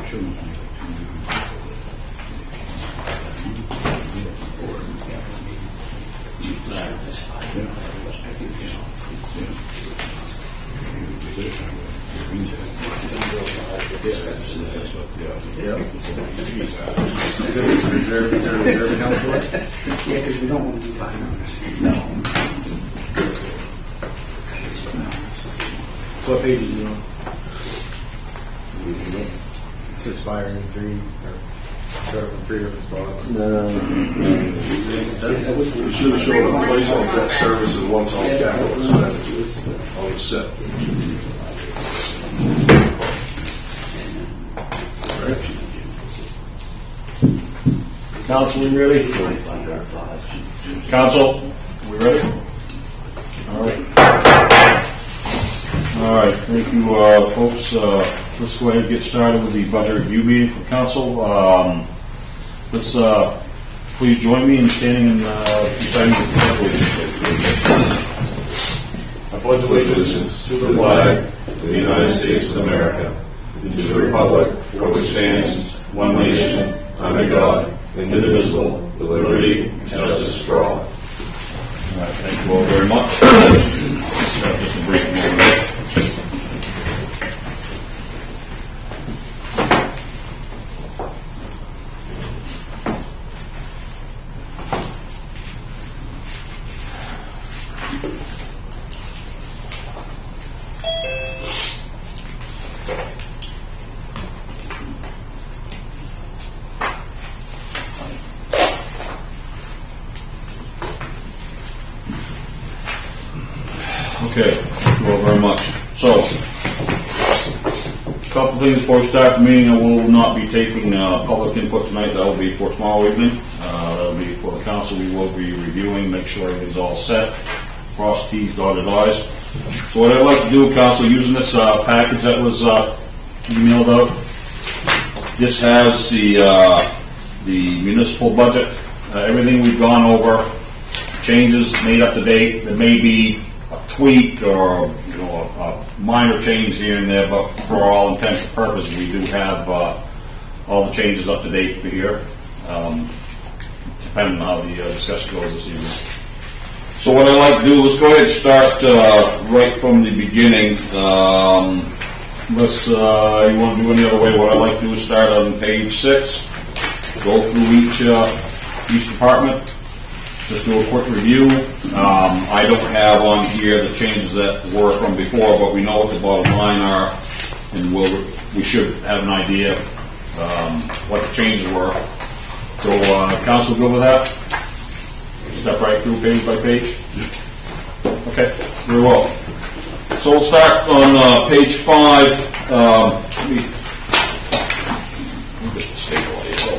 Reserve account for it? Yeah, because we don't want to do $5. No. What page is it on? It says fire and three, or start from 3 different spots. You should have shown a place on debt services once all capital expenditures on the set. Council, we ready? Council, we ready? All right. All right, thank you, folks. Let's go ahead and get started with the budget review meeting for council. Let's please join me in standing and reciting the pledge. I pledge allegiance to the flag of the United States of America, and to the republic for which stands one nation, under God, indivisible, with liberty and justice for all. All right, thank you all very much. Let's have just a brief moment. Okay, thank you all very much. So, a couple things before we start the meeting. I will not be taking public input tonight. That will be for tomorrow evening. That will be for the council. We will be reviewing, make sure everything's all set. Cross T's, dotted I's. So what I'd like to do, council, using this package that was emailed out, this has the municipal budget, everything we've gone over, changes made up to date. There may be a tweak or a minor change here and there, but for all intents and purposes, we do have all the changes up to date for here, depending on how the discussion goes this evening. So what I'd like to do, let's go ahead and start right from the beginning. Unless you want to do any other way, what I'd like to do is start on page 6, go through each department. Just do a quick review. I don't have on here the changes that were from before, but we know what the bottom line are, and we should have an idea what the changes were. So, council, good with that? Step right through page by page. Okay, very well. So we'll start on page 5. Let me get the stabilizer.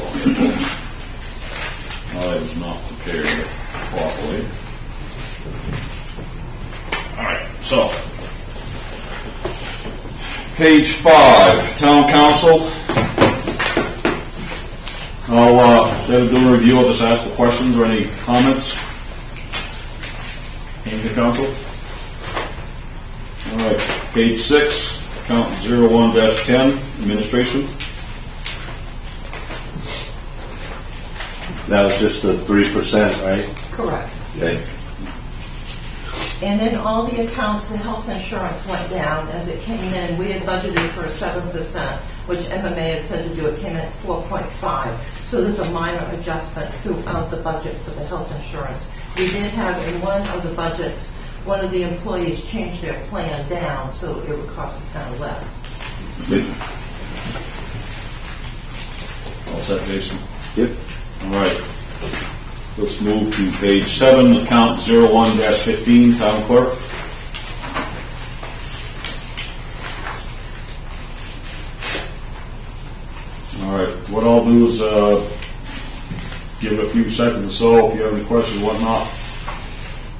I was not prepared properly. All right, so page 5, town council. Instead of doing a review, I'll just ask the questions or any comments. Any to council? All right, page 6, account 01-10, administration. That was just the 3%, right? Correct. Okay. And in all the accounts, the health insurance went down as it came in. We had budgeted for 7%, which MMA had said to do. It came in at 4.5. So there's a minor adjustment throughout the budget for the health insurance. We did have in one of the budgets, one of the employees changed their plan down, so it would cost the town less. All set, Jason? Yep. All right. Let's move to page 7, account 01-15, town clerk. All right. What I'll do is give it a few seconds or so. If you have any questions or whatnot,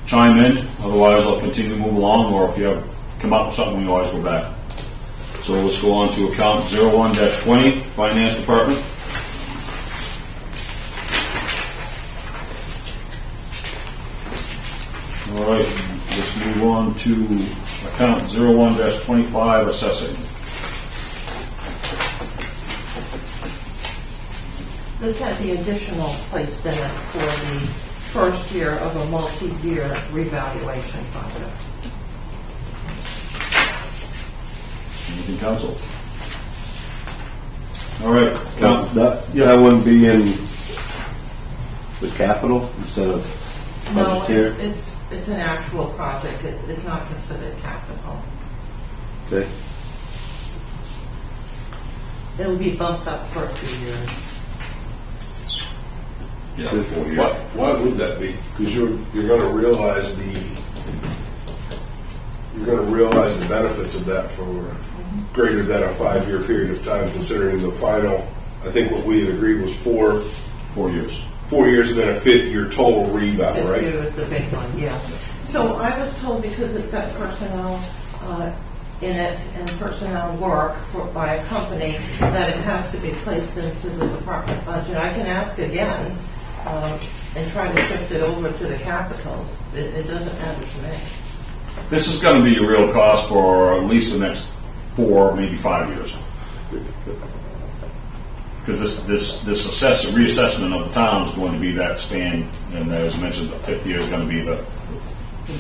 chime in. Otherwise, I'll continue to move along. Or if you have come up with something, we always go back. So let's go on to account 01-20, finance department. All right, let's move on to account 01-25, assessing. This had the additional placed in it for the first year of a multi-year revaluation project. Anything, council? All right, count. That wouldn't be in the capital instead of No, budgetary? it's an actual project. It's not considered capital. Okay. It'll be bumped up for a few years. Yeah, 4 years. Why would that be? Because you're going to realize the benefits of that for greater than a 5-year period of time, considering the final, I think what we had agreed was 4 4 years. 4 years and then a 5th year total reval, Fifth right? year is a big one, yes. So I was told because it's got personnel in it and personnel work by a company, that it has to be placed into the department budget. I can ask again and try to shift it over to the capitals. It doesn't matter to me. This is going to be a real cost for at least the next 4, maybe 5 years. Because this reassessment of the town is going to be that span, and as mentioned, the 5th year is going to be the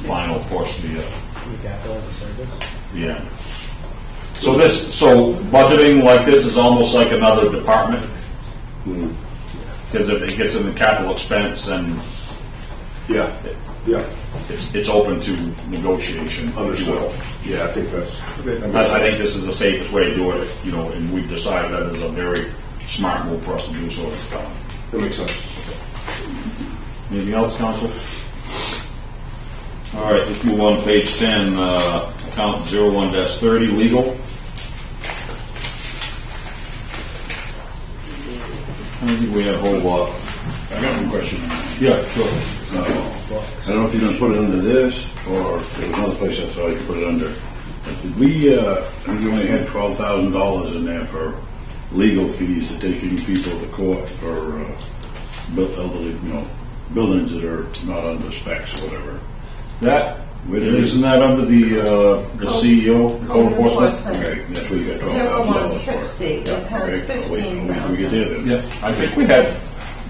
final, of course, the end. So budgeting like this is almost like another department, because if it gets in the capital expense, and Yeah. it's open to negotiation, if you Understood. will. Yeah, I think that's. I think this is the safest way to do it, and we've decided that is a very smart move for us to do so as a town. That makes sense. Anything else, council? All right, let's move on to page 10, account 01-30, legal. I don't think we have a whole lot. I got one question. Yeah, sure. I don't know if you're going to put it under this, or there was another place I saw you put it under. But did we, I think you only had $12,000 in there for legal fees to taking people to court for elderly, buildings that are not under specs or whatever. Isn't that under the CEO, code enforcement? Okay, that's where you got $12,000 for. 0160, it has Okay, wait till we get 15,000. there then. Yeah, I think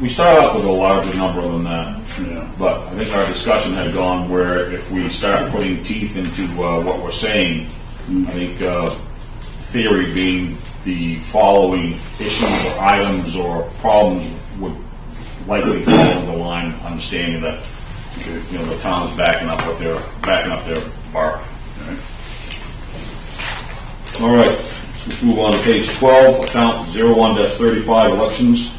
we started out with a larger number than that. Yeah. But I think our discussion had gone where if we start putting teeth into what we're saying, I think theory being the following issues or items or problems would likely fall into the line, understanding that the town's backing up their bark. All right, let's move on to page 12, account 01-35, elections.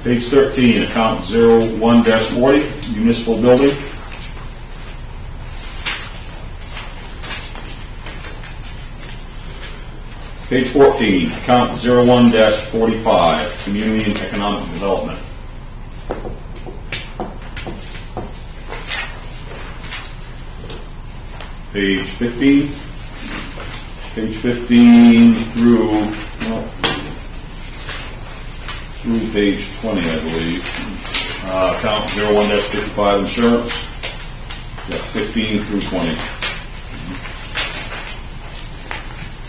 Page 13, account 01-40, municipal building. Page 14, account 01-45, community and economic development. Page 15 through page 20, I believe. Account 01-55, insurance. Yeah, 15 through 20.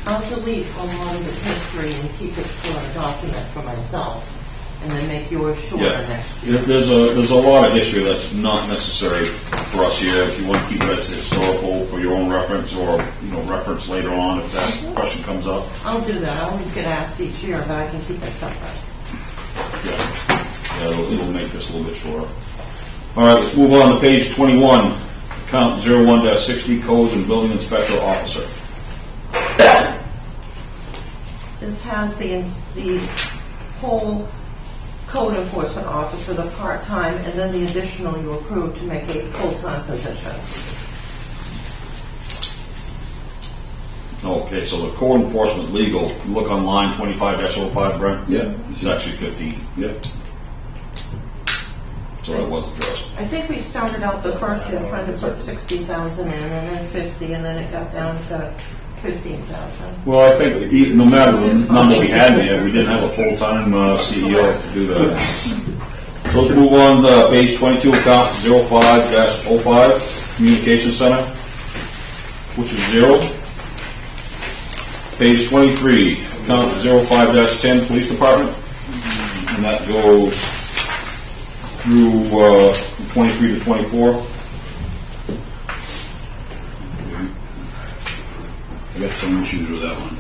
I'll delete a lot of the history and keep it for a document for myself, and then make yours shorter Yeah, next year. there's a lot of issue that's not necessary for us here. If you want to keep it as historical for your own reference, or reference later on if that question comes up. I'll do that. I always get asked each year, but I can keep it separate. Yeah, it'll make this a little bit shorter. All right, let's move on to page 21, account 01-60, codes and building inspector officer. This has the whole code enforcement officer, the part-time, and then the additional you approved to make a full-time position. Okay, so the code enforcement legal, you look on line 25-05, Brent? Yeah. It's actually 15, Yep. so that was addressed. I think we started out the first year trying to put 60,000 in, and then 50, and then it got down to 15,000. Well, I think no matter the number we had there, we didn't have a full-time CEO to do that. So let's move on to page 22, account 05-05, communication center, which is 0. Page 23, account 05-10, Police Department. And that goes through from 23 to 24. I got some issues with that one.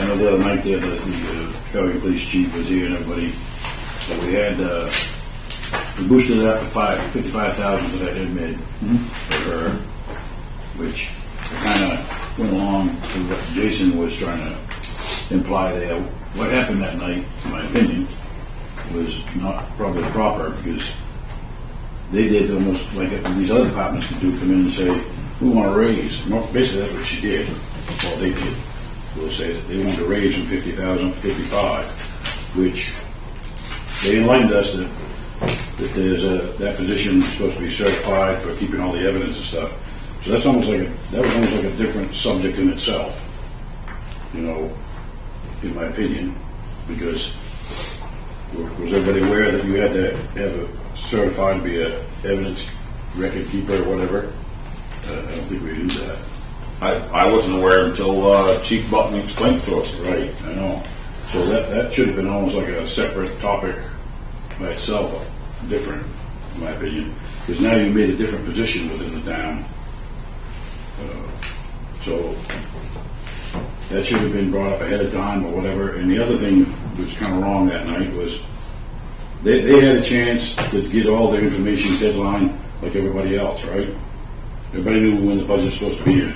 I know the other night there, the Chicago Police Chief was here and everybody, so we had, we boosted it up to 55,000 for that admin for her, which kind of went along to what Jason was trying to imply there. What happened that night, in my opinion, was not probably proper because they did almost like these other departments could do, come in and say, we want to raise. Basically, that's what she did. Well, they did. We'll say that they wanted to raise from 50,000 to 55, which they enlightened us that there's that position is supposed to be certified for keeping all the evidence and stuff. So that's almost like that was almost like a different subject in itself, you know, in my opinion, because was everybody aware that you had to have a certified to be a evidence record keeper or whatever? I don't think we knew that. I wasn't aware until Chief Button explained it to us. Right, I know. So that should have been almost like a separate topic by itself, different, in my opinion, because now you made a different position within the town. So that should have been brought up ahead of time or whatever. And the other thing that was kind of wrong that night was they had a chance to get all their information deadline like everybody else, right? Everybody knew when the budget was supposed to be in.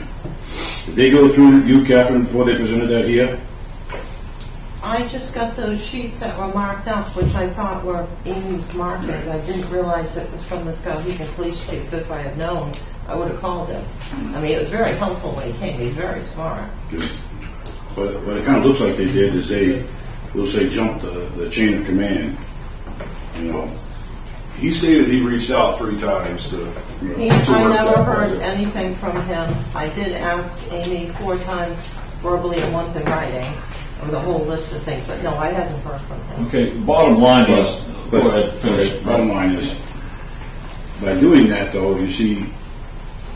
Did they go through you, Catherine, before they presented that here? I just got those sheets that were marked up, which I thought were Amy's markings. I didn't realize it was from the Skowhegan Police Chief. If I had known, I would have called him. I mean, it was very helpful when he came. He's very smart. Good. But what it kind of looks like they did is we'll say, jumped the chain of command. You know, He stated he reached out 3 times to I work never that heard project. anything from him. I did ask Amy 4 times verbally and once in writing of the whole list of things, but no, I haven't heard from him. Okay, bottom line is, go ahead, finish. bottom line is, by doing that though, you see,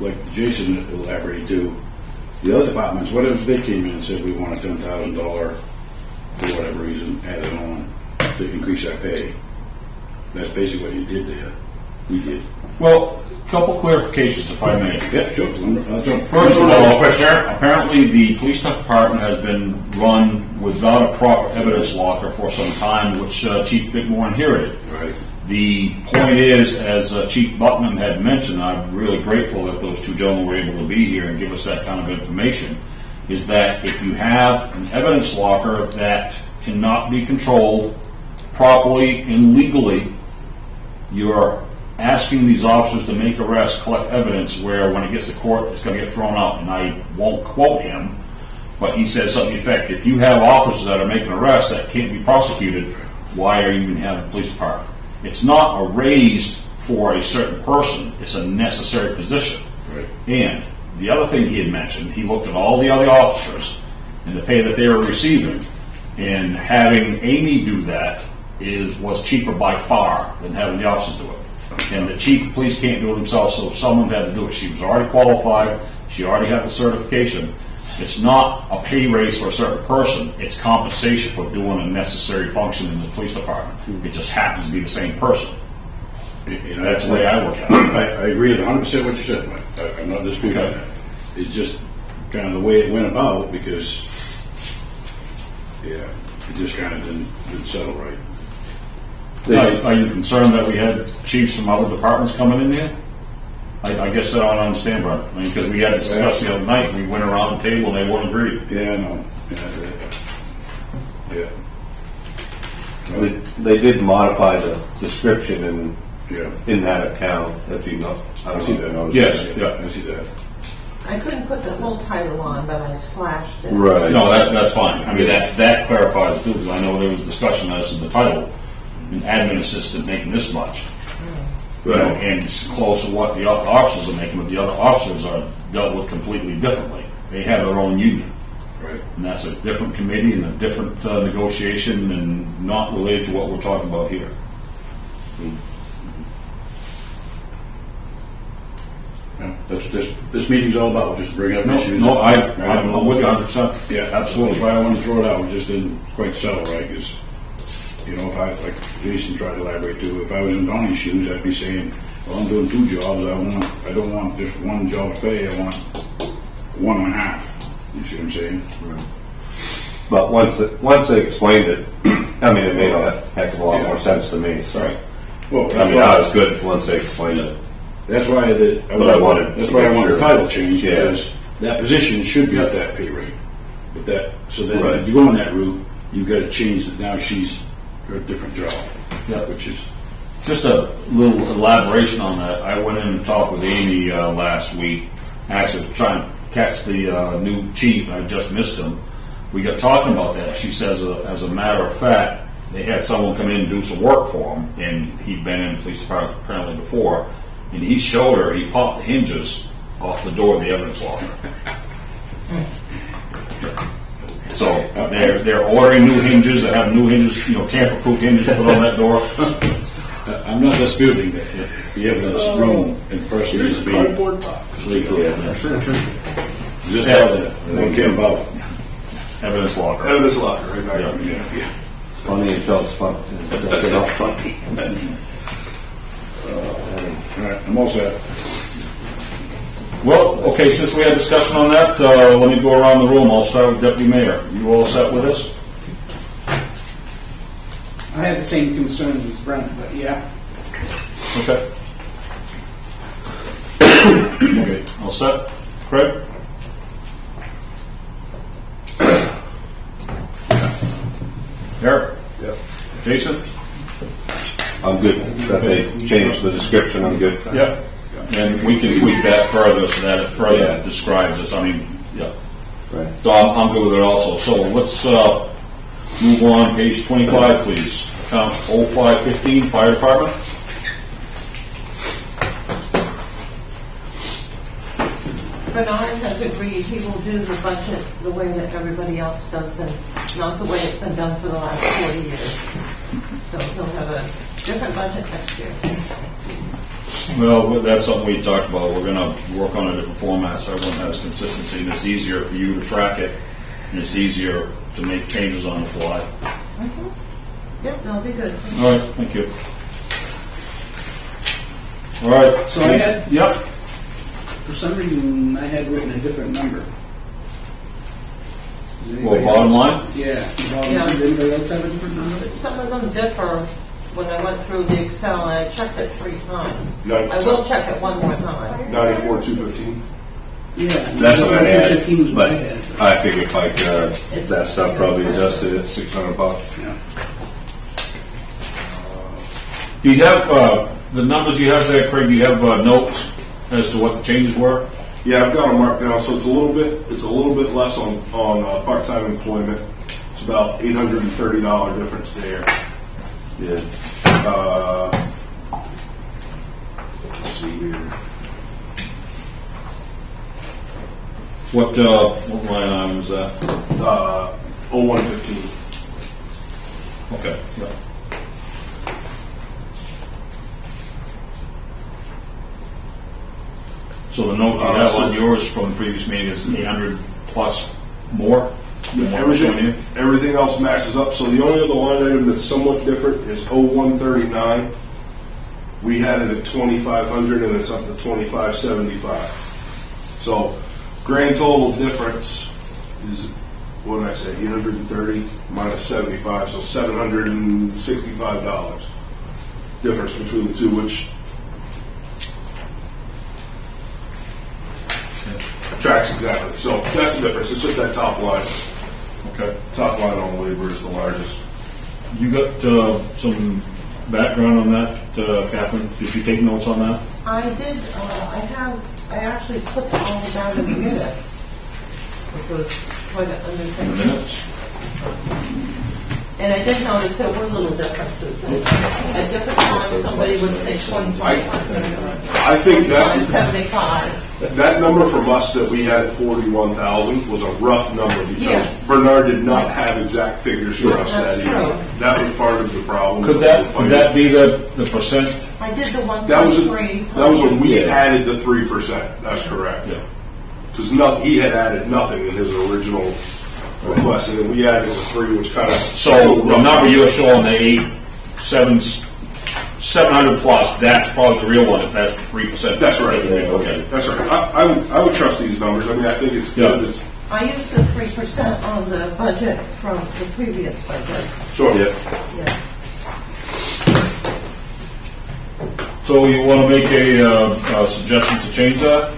like Jason elaborated too, the other departments, what if they came in and said we want a $10,000 for whatever reason added on to increase our pay? That's basically what you did there. We did. Well, a couple clarifications, if I may. Yeah, sure. First of all, apparently the police department has been run without a proper evidence locker for some time, which Chief Bigmore inherited. Right. The point is, as Chief Butman had mentioned, I'm really grateful that those 2 gentlemen were able to be here and give us that kind of information, is that if you have an evidence locker that cannot be controlled properly and legally, you're asking these officers to make arrests, collect evidence, where when it gets to court, it's going to get thrown out. And I won't quote him, but he says something to the effect, if you have officers that are making arrests that can't be prosecuted, why are you even having a police department? It's not a raise for a certain person, it's a necessary position. Right. And the other thing he had mentioned, he looked at all the other officers and the pay that they were receiving, and having Amy do that was cheaper by far than having the officers do it. And the chief of police can't do it himself, so someone had to do it. She was already qualified, she already had the certification. It's not a pay raise for a certain person, it's compensation for doing a necessary function in the police department. It just happens to be the same person. You know, That's the way I look at it. I agree with 100% what you said, Mike. I'm not disputing Okay. that. It's just kind of the way it went about because, yeah, it just kind of didn't settle right. Are you concerned that we had chiefs from other departments coming in here? I guess I don't understand, Brad. I mean, because we had discussed the other night, we went around the table and they wouldn't agree. Yeah, I know. Yeah. They did modify the description Yeah. in that account, if you know. I see that. Yes, yeah. I see that. I couldn't put the whole title on, but I slashed it. Right. No, that's fine. I mean, that clarifies it too, because I know there was discussion as to the title, an admin assistant making this much. You know, and it's close to what the other officers are making, but the other officers are dealt with completely differently. They have their own union. Right. And that's a different committee and a different negotiation and not related to what we're talking about here. Yeah. this meeting's all about, just to bring up issues. No, I'm with you 100%. Yeah, absolutely. That's why I wanted to throw it out. It just didn't quite settle right, because, you know, if I, like Jason tried to elaborate too, if I was in Donnie's shoes, I'd be saying, well, I'm doing 2 jobs. I don't want just one job's pay. I want 1.5. You see what I'm saying? But once they explained it, I mean, it made a heck of a lot more sense to me, so. Right. Well, I mean, that was good once they explained it. That's why I wanted That's why I want the sure. title change, Yeah. because that position should be at that pay rate. But so then Right. if you go on that route, you've got to change that now she's her different job. Yeah. Which is, Just a little elaboration on that. I went in and talked with Amy last week, actually trying to catch the new chief, and I just missed him. We got talking about that. She says, as a matter of fact, they had someone come in and do some work for him, and he'd been in the police department apparently before, and he showed her, he popped the hinges off the door of the evidence locker. So they're ordering new hinges, they have new hinges, tamper-proof hinges put on that door. I'm not disputing that the evidence room and person needs to be legal. Just how that, what came about. Evidence locker. Evidence locker, right back. Yeah. Funny until it's fun. It's not funny. All right, I'm all set. Well, okay, since we had discussion on that, let me go around the room. I'll start with Deputy Mayor. You all set with this? I have the same concerns as Brent, but yeah. Okay. Okay, all set? Craig? Eric? Yep. Jason? I'm good that they changed the description. I'm good. Yep. And we can tweak that further so that it further describes this. I mean, yeah. Right. So I'm good with it also. So let's move on. Page 25, please. Account 0515, Fire Department. Bernard has agreed he will do the budget the way that everybody else does and not the way it's been done for the last 40 years. So he'll have a different budget next year. Well, that's something we talked about. We're going to work on a different format so everyone has consistency and it's easier for you to track it and it's easier to make changes on the fly. Yep, that'll be good. All right, thank you. All right. So I had- Yep. For some reason, I had written a different number. Does Well, anybody bottom else- line? Yeah, bottom Yeah. line. Does anybody else have a different number? Some of them differ when I went through the Excel and I checked it 3 times. I will check it one more time. 94,215. Yeah. That's what I 215 was had, what but I had. I figured if I could, that stuff probably adjusted at $600. Yeah. Do you have the numbers you have there, Craig? Do you have notes as to what the changes were? Yeah, I've got them marked down. So it's a little bit less on part-time employment. It's about $830 difference there. Yeah. Let's see here. What line item is that? 0115. Okay. Yeah. So the notes you have on yours from the previous meeting is 800 plus more? Than what we're showing you? Everything else matches up. So the only other line item that's somewhat different is 0139. We had it at 2,500 and it's up to 2,575. So grand total difference is, what did I say, 830 minus 75, so $765 difference between the two, which tracks exactly. So that's the difference. It's just that top line. Okay. Top line on labor is the largest. You got some background on that, Catherine? Did you take notes on that? I did, I actually put them all down in the minutes, which was quite an In the undertaking. minutes? And I did notice there were little differences. At different times, somebody would say 2,500. I think that 75. that number from us that we had at 41,000 was a rough number because Yes. Bernard did not have exact figures for us That's that evening. true. That was part of the problem. Could that be the percent I did the That was, 1.3. that was when we Yeah. added the 3%, that's correct. Yeah. Because he had added nothing in his original request, and then we added the 3, which kind of. So the number you're showing, the 700 plus, that's probably the real one if that's the 3%. That's right. Okay. That's right. I would trust these numbers. I mean, I think it's good. Yeah. It's, I used the 3% on the budget from the previous budget. sure. Yeah. So you want to make a suggestion to change that?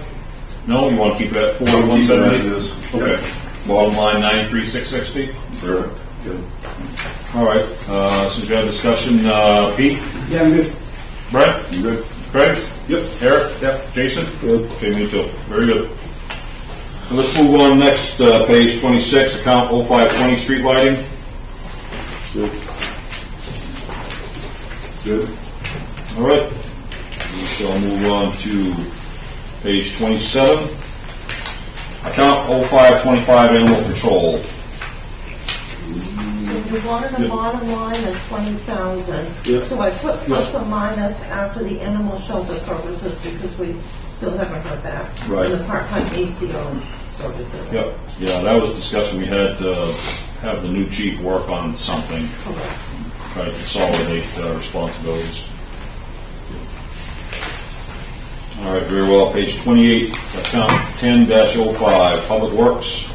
No, you want to keep it at Keep it as 4170? is. Okay. Bottom line 93,660. Sure. Good. All right. Since we had discussion, Pete, Yeah, I'm good. Brett, you good? Craig, Yep. Eric, yep. Jason, good. Okay, me too. Very good. And let's move on next page 26, account 0520 street lighting. Good. Good. All right. We shall move on to page 27. Account 0525 animal control. So you wanted a bottom line of 20,000. Yeah. So I put plus or minus after the animal shelter services because we still haven't heard back. Right. And the part-time ACO services. Yep. Yeah, that was discussion. We had to have the new chief work on something, Correct. try to consolidate responsibilities. All right, very well. Page 28, account 10-05, Public Works.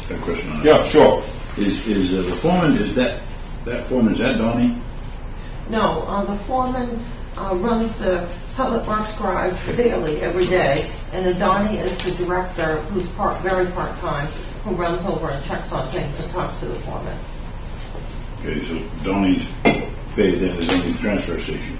Got a question on it. Yeah, sure. Is the foreman, is that foreman, is that Donnie? No, the foreman runs the public works garage daily, every day, and the Donnie is the director, who's very part-time, who runs over and checks on things and talks to the foreman. Okay, so Donnie's paid then is in the transfer station.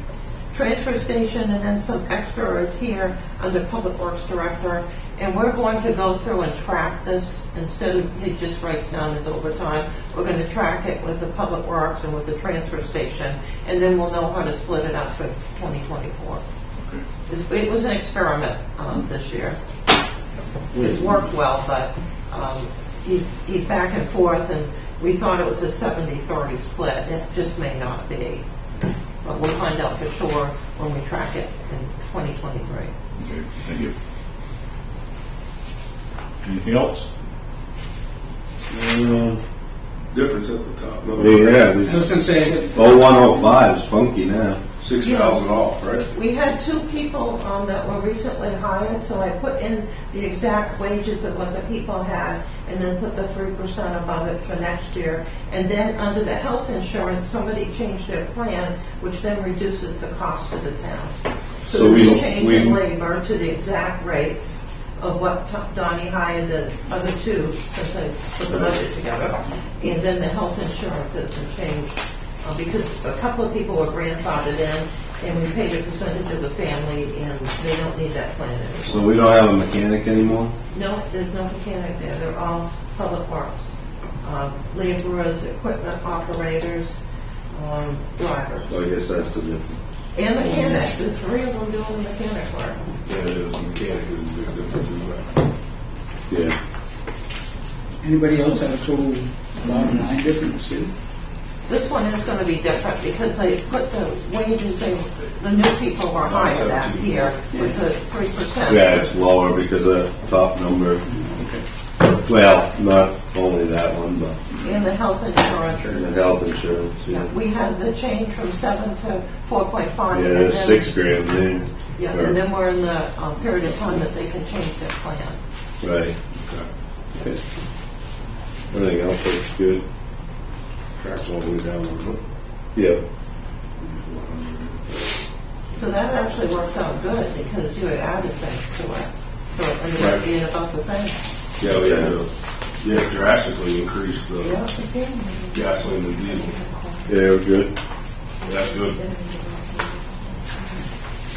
Transfer station, and then some extra is here under public works director, and we're going to go through and track this, instead of, he just writes down his overtime, we're going to track it with the public works and with the transfer station, and then we'll know how to split it up for 2024. It was an experiment this year. It's worked well, but he's back and forth, and we thought it was a 70-30 split. It just may not be. But we'll find out for sure when we track it in 2023. Okay, thank you. Anything else? Difference at the top. No, Yeah, I was gonna say, 0105 is funky now. $6,000 off, right? We had 2 people that were recently hired, so I put in the exact wages of what the people had, and then put the 3% above it for next year. And then under the health insurance, somebody changed their plan, which then reduces the cost to the town. So So we- there's a change in we- labor to the exact rates of what Donnie hired the other 2 since I put the budget together. And then the health insurance has been changed because a couple of people were grandfathered in, and we paid a percentage of the family, and they don't need that plan anymore. So we don't have a mechanic anymore? No, there's no mechanic there. They're all public works. Laborers, equipment operators, drivers. So I guess that's the difference. And mechanics. There's 3 of them doing the mechanic work. Yeah, it is. Mechanic is a big difference as well. Yeah. anybody else have a total bottom line difference too? This one is going to be different because they put the wages in, the new people were hired at here with the 3%. Yeah, it's lower because of the top number. Well, not only that one, but And the health insurance. the health insurance. Yeah, Yeah, we had the change from 7 to 4.5. yeah and there's then- 6 grand there. Yeah, and then we're in the period of time that they can change their plan. Right. Okay. Everything else looks good. Tracks all the way down. Doesn't it? Yeah. So that actually worked out good because you had added things to it. So it ended up Right. being about the same. Yeah, we had to drastically increase the Yeah, okay. gasoline and diesel. Yeah, we're good. That's good.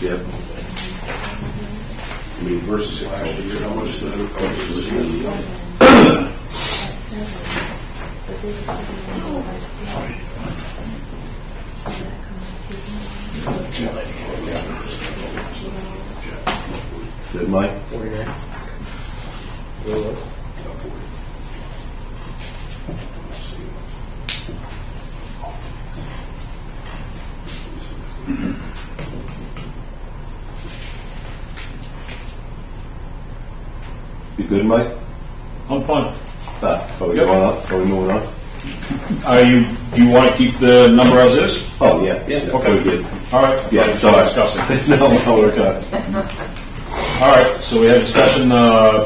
Yep. I mean, versus last year, how much did it cost this year? Good, Mike? good, Mike? I'm fine. So we Yep. going up? Are we moving on? Do you want to keep the number as is? Oh, yeah. Yeah. Okay. We're good. All right. Yeah, So sorry. discussing. No, we're good. All right, so we had discussion,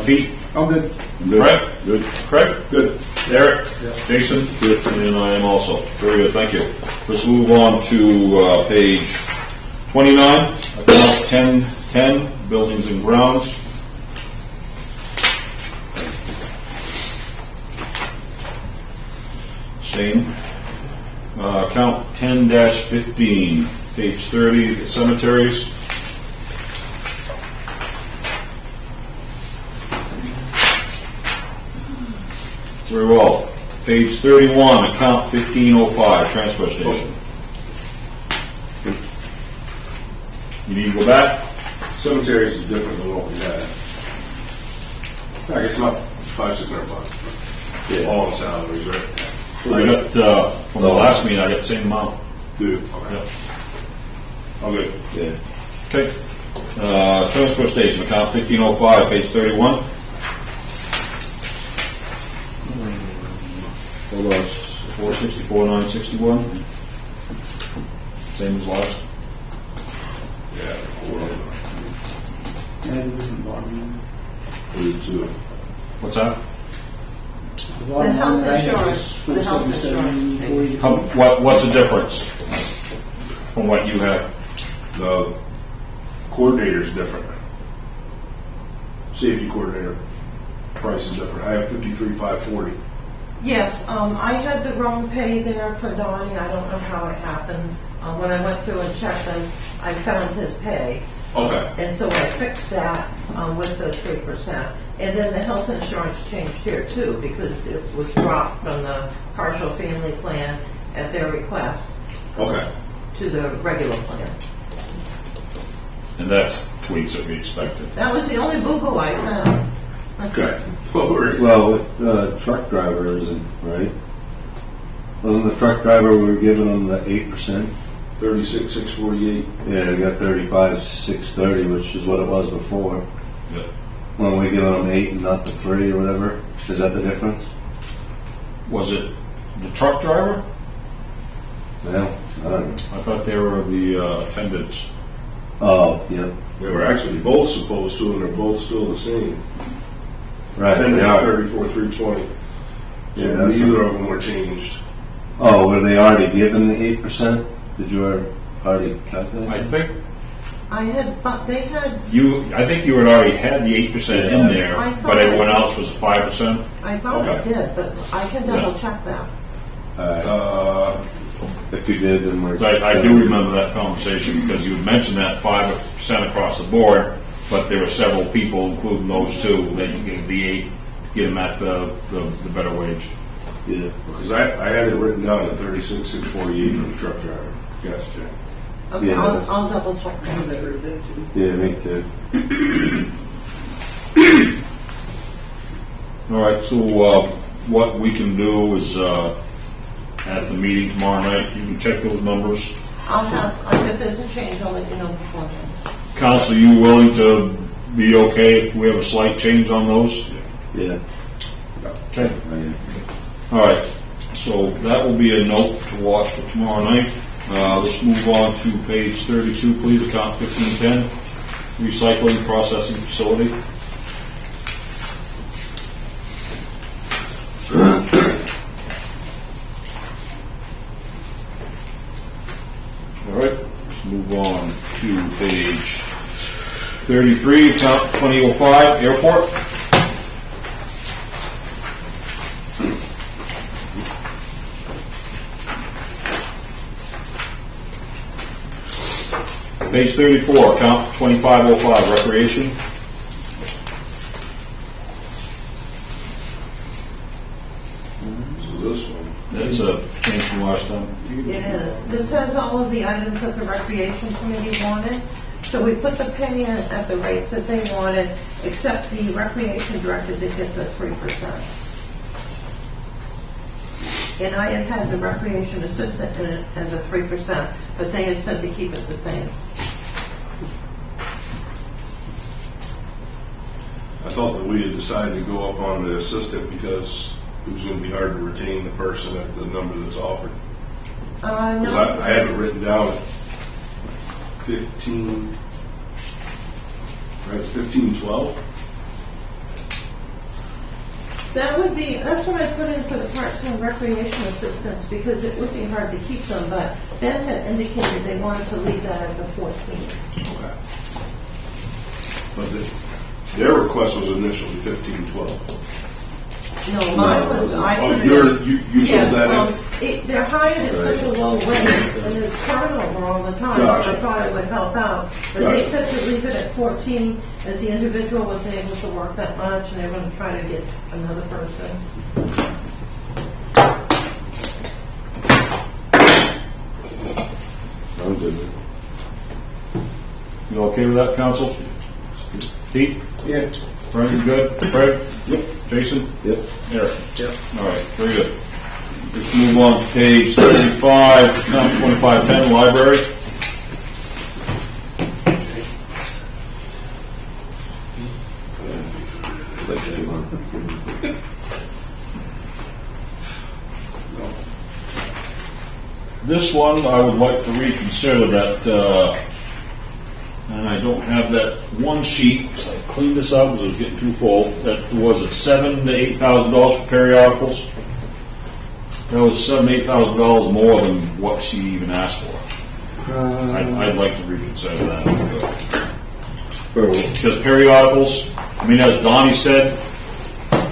Pete, Oh, good. Good. Craig? Good. Craig? Good. Eric? Jason? Good. And I am also. Very good, thank you. Let's move on to page 29, account 1010, buildings and grounds. Same. Account 10-15, page 30, cemeteries. Very well. Page 31, account 1505, transfer station. You need to go back? Cemeteries is different than what we had. I guess not $500-600. Yeah. All the salaries, right? I got, from the last meeting, I got the same amount. Dude, okay. Yep. I'm good. Yeah. Okay. Transfer station, account 1505, page 31. Hold on, 464, 961. Same as last. Yeah. And it was the bottom line. Good too. What's that? The bottom health line, I had insurance, was the health 477, How, what's the difference from what you have? The coordinator's different. Safety coordinator price is different. I have 53,540. Yes, I had the wrong pay there for Donnie. I don't know how it happened. When I went through and checked them, I found his pay. Okay. And so I fixed that with the 3%. And then the health insurance changed here too, because it was dropped from the partial family plan at their request Okay. to the regular plan. And that's tweaks that we expected. That was the only boo-boo I found. Okay. No worries. Well, with the truck driver isn't, right? Wasn't the truck driver, we were giving him the 8%? 36,648. Yeah, we got 35,630, which is what it was before. Yep. When we giving them 8 and not the 3 or whatever. Is that the difference? Was it the truck driver? Well, I don't know. I thought they were the attendants. Oh, yep. They were actually both supposed to, and they're both still the same. Right, And they it's are. 34,320. Yeah, So that's neither right. of them were changed. Oh, were they already given the 8%? Did you already calculate? I think I had, but they had, I think you had already had the 8% in there, I thought but everyone I- else was 5%. I thought I Okay. did, but I can double check that. If you did, then we're... I do remember that conversation because you had mentioned that 5% across the board, but there were several people, including those two, that you gave the 8 to get them at the better wage. Yeah. Because I had it written down at 36,648 for the truck driver. Gas check. Okay, Yeah, that's- I'll double check I that. heard that too. Yeah, me too. All right, so what we can do is at the meeting tomorrow night, you can check those numbers. I'll have, if there's a change, I'll let you know beforehand. Council, you willing to be okay if we have a slight change on those? Yeah. Okay. All right, so that will be a note to watch for tomorrow night. Let's move on to page 32, please, account 1510, recycling processing facility. All right, let's move on to page 33, account 2005, airport. Page 34, account 2505, recreation. So this one. That's a change from last time. It is. This has all of the items that the Recreation Committee wanted. So we put the pay in at the rates that they wanted, except the Recreation Director did get the 3%. And I had had the Recreation Assistant in it as a 3%, but they had said to keep it the same. thought that we had decided to go up on the assistant because it was going to be hard to retain the person at the number that's offered. 'Cause No. I have it written down at 15, right, 1512. That would be, that's what I put in for the part-time recreation assistants, because it would be hard to keep them, but Ben had indicated they wanted to leave that at the 14. Okay. But their request was initially 1512. No, mine was, I Oh, put it you Yes, filled that in? they're hired at such a low rate, and there's turnover all the time. Gotcha. I thought it would help out, but they Gotcha. said to leave it at 14, as the individual wasn't able to work that much, and they were going to try to get another person. I'm good with it. You okay with that, council? Pete? Yeah. Frank, you good? Craig? Yep. Jason? Yep. Eric? Yep. All right, very good. Let's move on to page 75, account 2510, library. Let's do one. This one, I would like to reconsider that, and I don't have that one sheet, so I cleaned this up because it was getting too full. That was at $7,000 to $8,000 for periodicals. That was $7,000 to $8,000 more than what she even asked for. I'd like to reconsider that. Because periodicals, I mean, as Donnie said,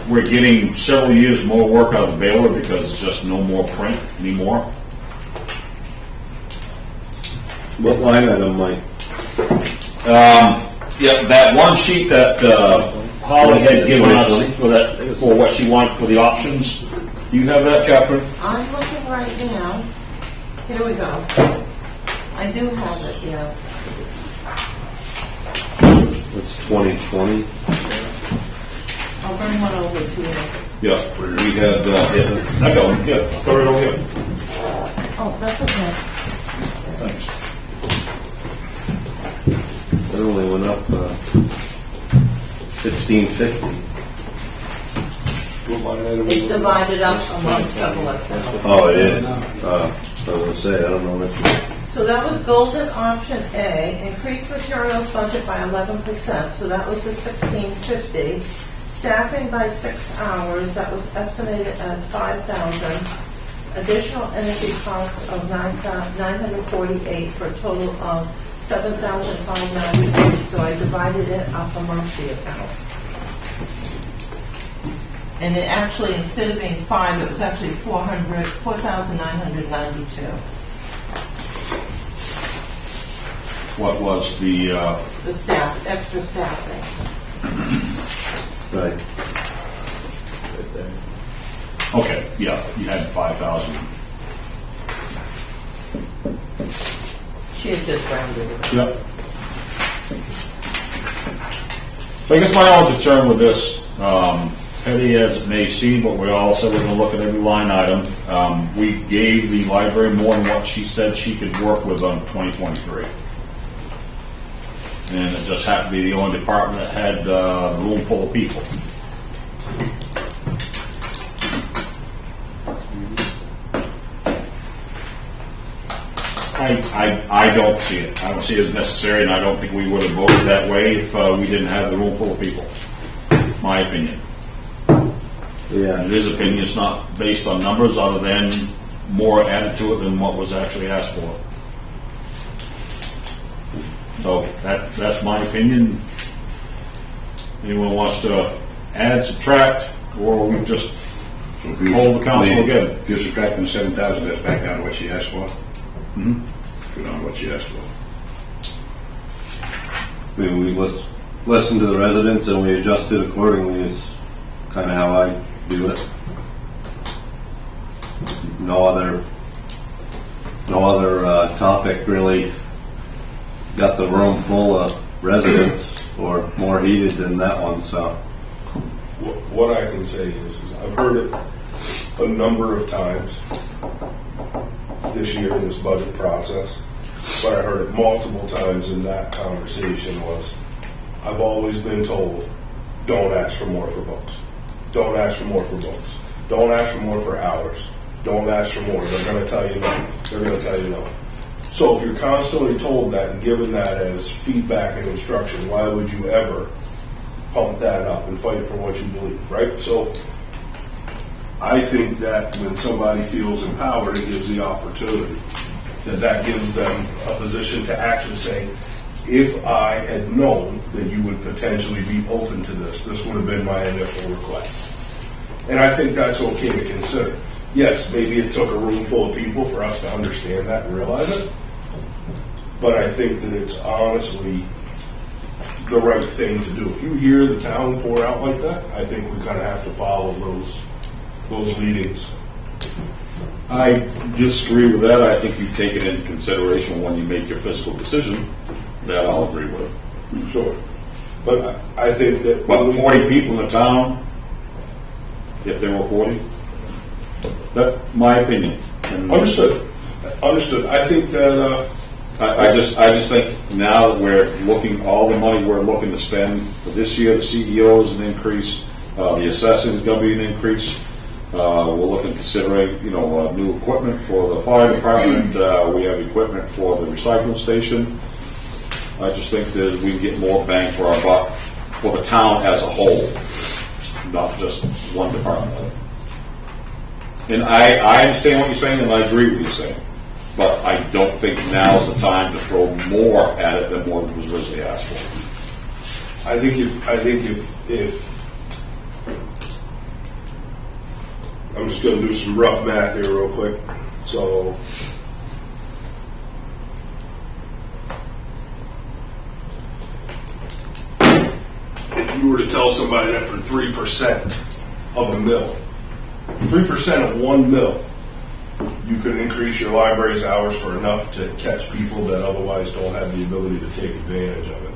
we're getting several years more work out of the Baylor because it's just no more print anymore. What line item, Mike? Yeah, that one sheet that Holly had given us for what she wanted for the options. Do you have that, Catherine? I'm looking right now. Here we go. I do have it, yeah. That's 2020. I'll bring one over to you. Yeah, we had, I got one, yeah, throw it over here. Oh, that's okay. Thanks. It only went up 1650. What line item It's is it? divided up among several accounts. Oh, it is. I was gonna say, I don't know what. So that was golden option A, increased materials budget by 11%, so that was the 1650. Staffing by 6 hours, that was estimated as 5,000. Additional energy costs of 948 for a total of 7,593. So I divided it up amongst the accounts. And it actually, instead of being 5, it was actually 4,992. What was the, The staff, extra staffing. Right. okay, yeah, you had 5,000. She had just rounded it up. Yep. So I guess my only concern with this, petty as it may seem, but we all said we're going to look at every line item. We gave the library more than what she said she could work with on 2023. And it just happened to be the only department that had a room full of people. I don't see it. I don't see it as necessary, and I don't think we would have voted that way if we didn't have the room full of people. My opinion. Yeah. And his opinion is not based on numbers other than more added to it than what was actually asked for. So that's my opinion. Anyone wants to add, subtract, or we just So if you- hold the council again? If you're subtracting 7,000, that's back down to what she asked for? Go down to what she asked for. I mean, we listen to the residents and we adjust it accordingly is kind of how I do it. No other topic really got the room full of residents or more heated than that one, so. What I can say is I've heard it a number of times this year in this budget process, but I heard it multiple times in that conversation was, I've always been told don't ask for more for books. Don't ask for more for books. Don't ask for more for hours. Don't ask for more. They're going to tell you no. They're going to tell you no. So if you're constantly told that and given that as feedback and instruction, why would you ever pump that up and fight for what you believe, right? So I think that when somebody feels empowered, it gives the opportunity. That gives them a position to actually say, if I had known that you would potentially be open to this, this would have been my initial request. And I think that's okay to consider. Yes, maybe it took a room full of people for us to understand that and realize it, but I think that it's honestly the right thing to do. If you hear the town pour out like that, I think we kind of have to follow those leadings. I disagree with that. I think you take it into consideration when you make your fiscal decision. That I'll agree with. Sure. But I think that... But 40 people in the town, if there were 40, that's my opinion. And Understood. I think that... I just think now that we're looking, all the money we're looking to spend for this year, the CEO is an increase, the assessing is going to be an increase. We're looking, considering, new equipment for the fire department. We have equipment for the recycling station. I just think that we can get more bang for our buck for the town as a whole, not just one department. And I understand what you're saying, and I agree with what you're saying. But I don't think now's the time to throw more at it than what was originally asked for. I think if I'm just going to do some rough math here real quick. So if you were to tell somebody that for 3% of a mill, 3% of 1 mill, you could increase your library's hours for enough to catch people that otherwise don't have the ability to take advantage of it.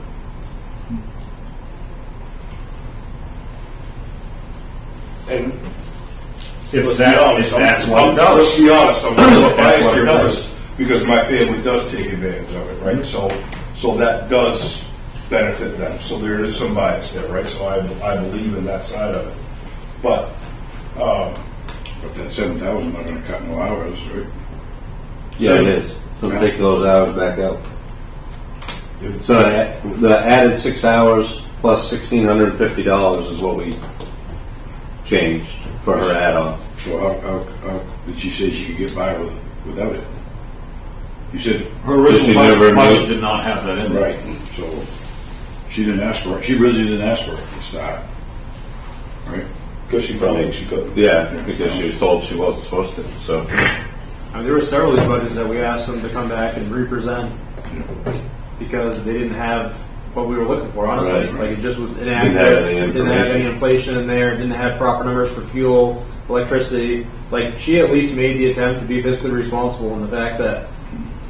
And If that's what it does. let's be honest, I'm a little That's biased what it here does. because my family does take advantage of it, right? So that does benefit them. So there is some bias there, right? So I believe in that side of it. But But that 7,000 not going to cut no hours, right? Yeah, it is. So take those hours back out. if, So the added 6 hours plus $1,650 is what we changed for her add-on. So how did she say she could get by without it? You said, Her She original never budget knew. did not have that in there. right, so she didn't ask for it. She really didn't ask for it to start. Right? because she felt like she couldn't. Yeah, because she was told she wasn't supposed to, so. I mean, there were several of these budgets that we asked them to come back and represent because they didn't have what we were looking for, honestly. Right. Like, it just was Didn't have inaccurate. any It didn't have any information. inflation in there. It didn't have proper numbers for fuel, electricity. Like, she at least made the attempt to be fiscally responsible in the fact that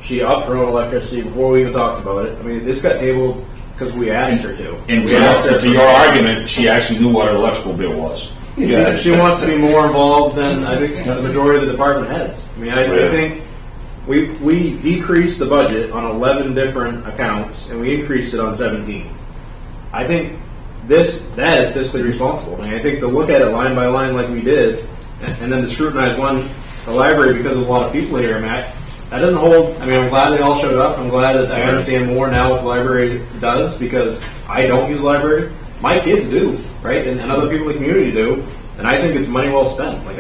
she upped her own electricity before we even talked about it. I mean, this got tabled because we asked her to. And We asked her to your argument, she actually knew what her electrical bill was. Yeah. She wants to be more involved than I think the majority of the department heads. I mean, I Yeah. think we decreased the budget on 11 different accounts and we increased it on 17. I think that is fiscally responsible. I mean, I think to look at it line by line like we did, and then to scrutinize the library because of a lot of people here, Matt, that doesn't hold. I mean, I'm glad they all showed up. I'm glad that I understand more now what the library does because I don't use the library. My kids do, right? And other people in the community do. And I think it's money well spent. Like,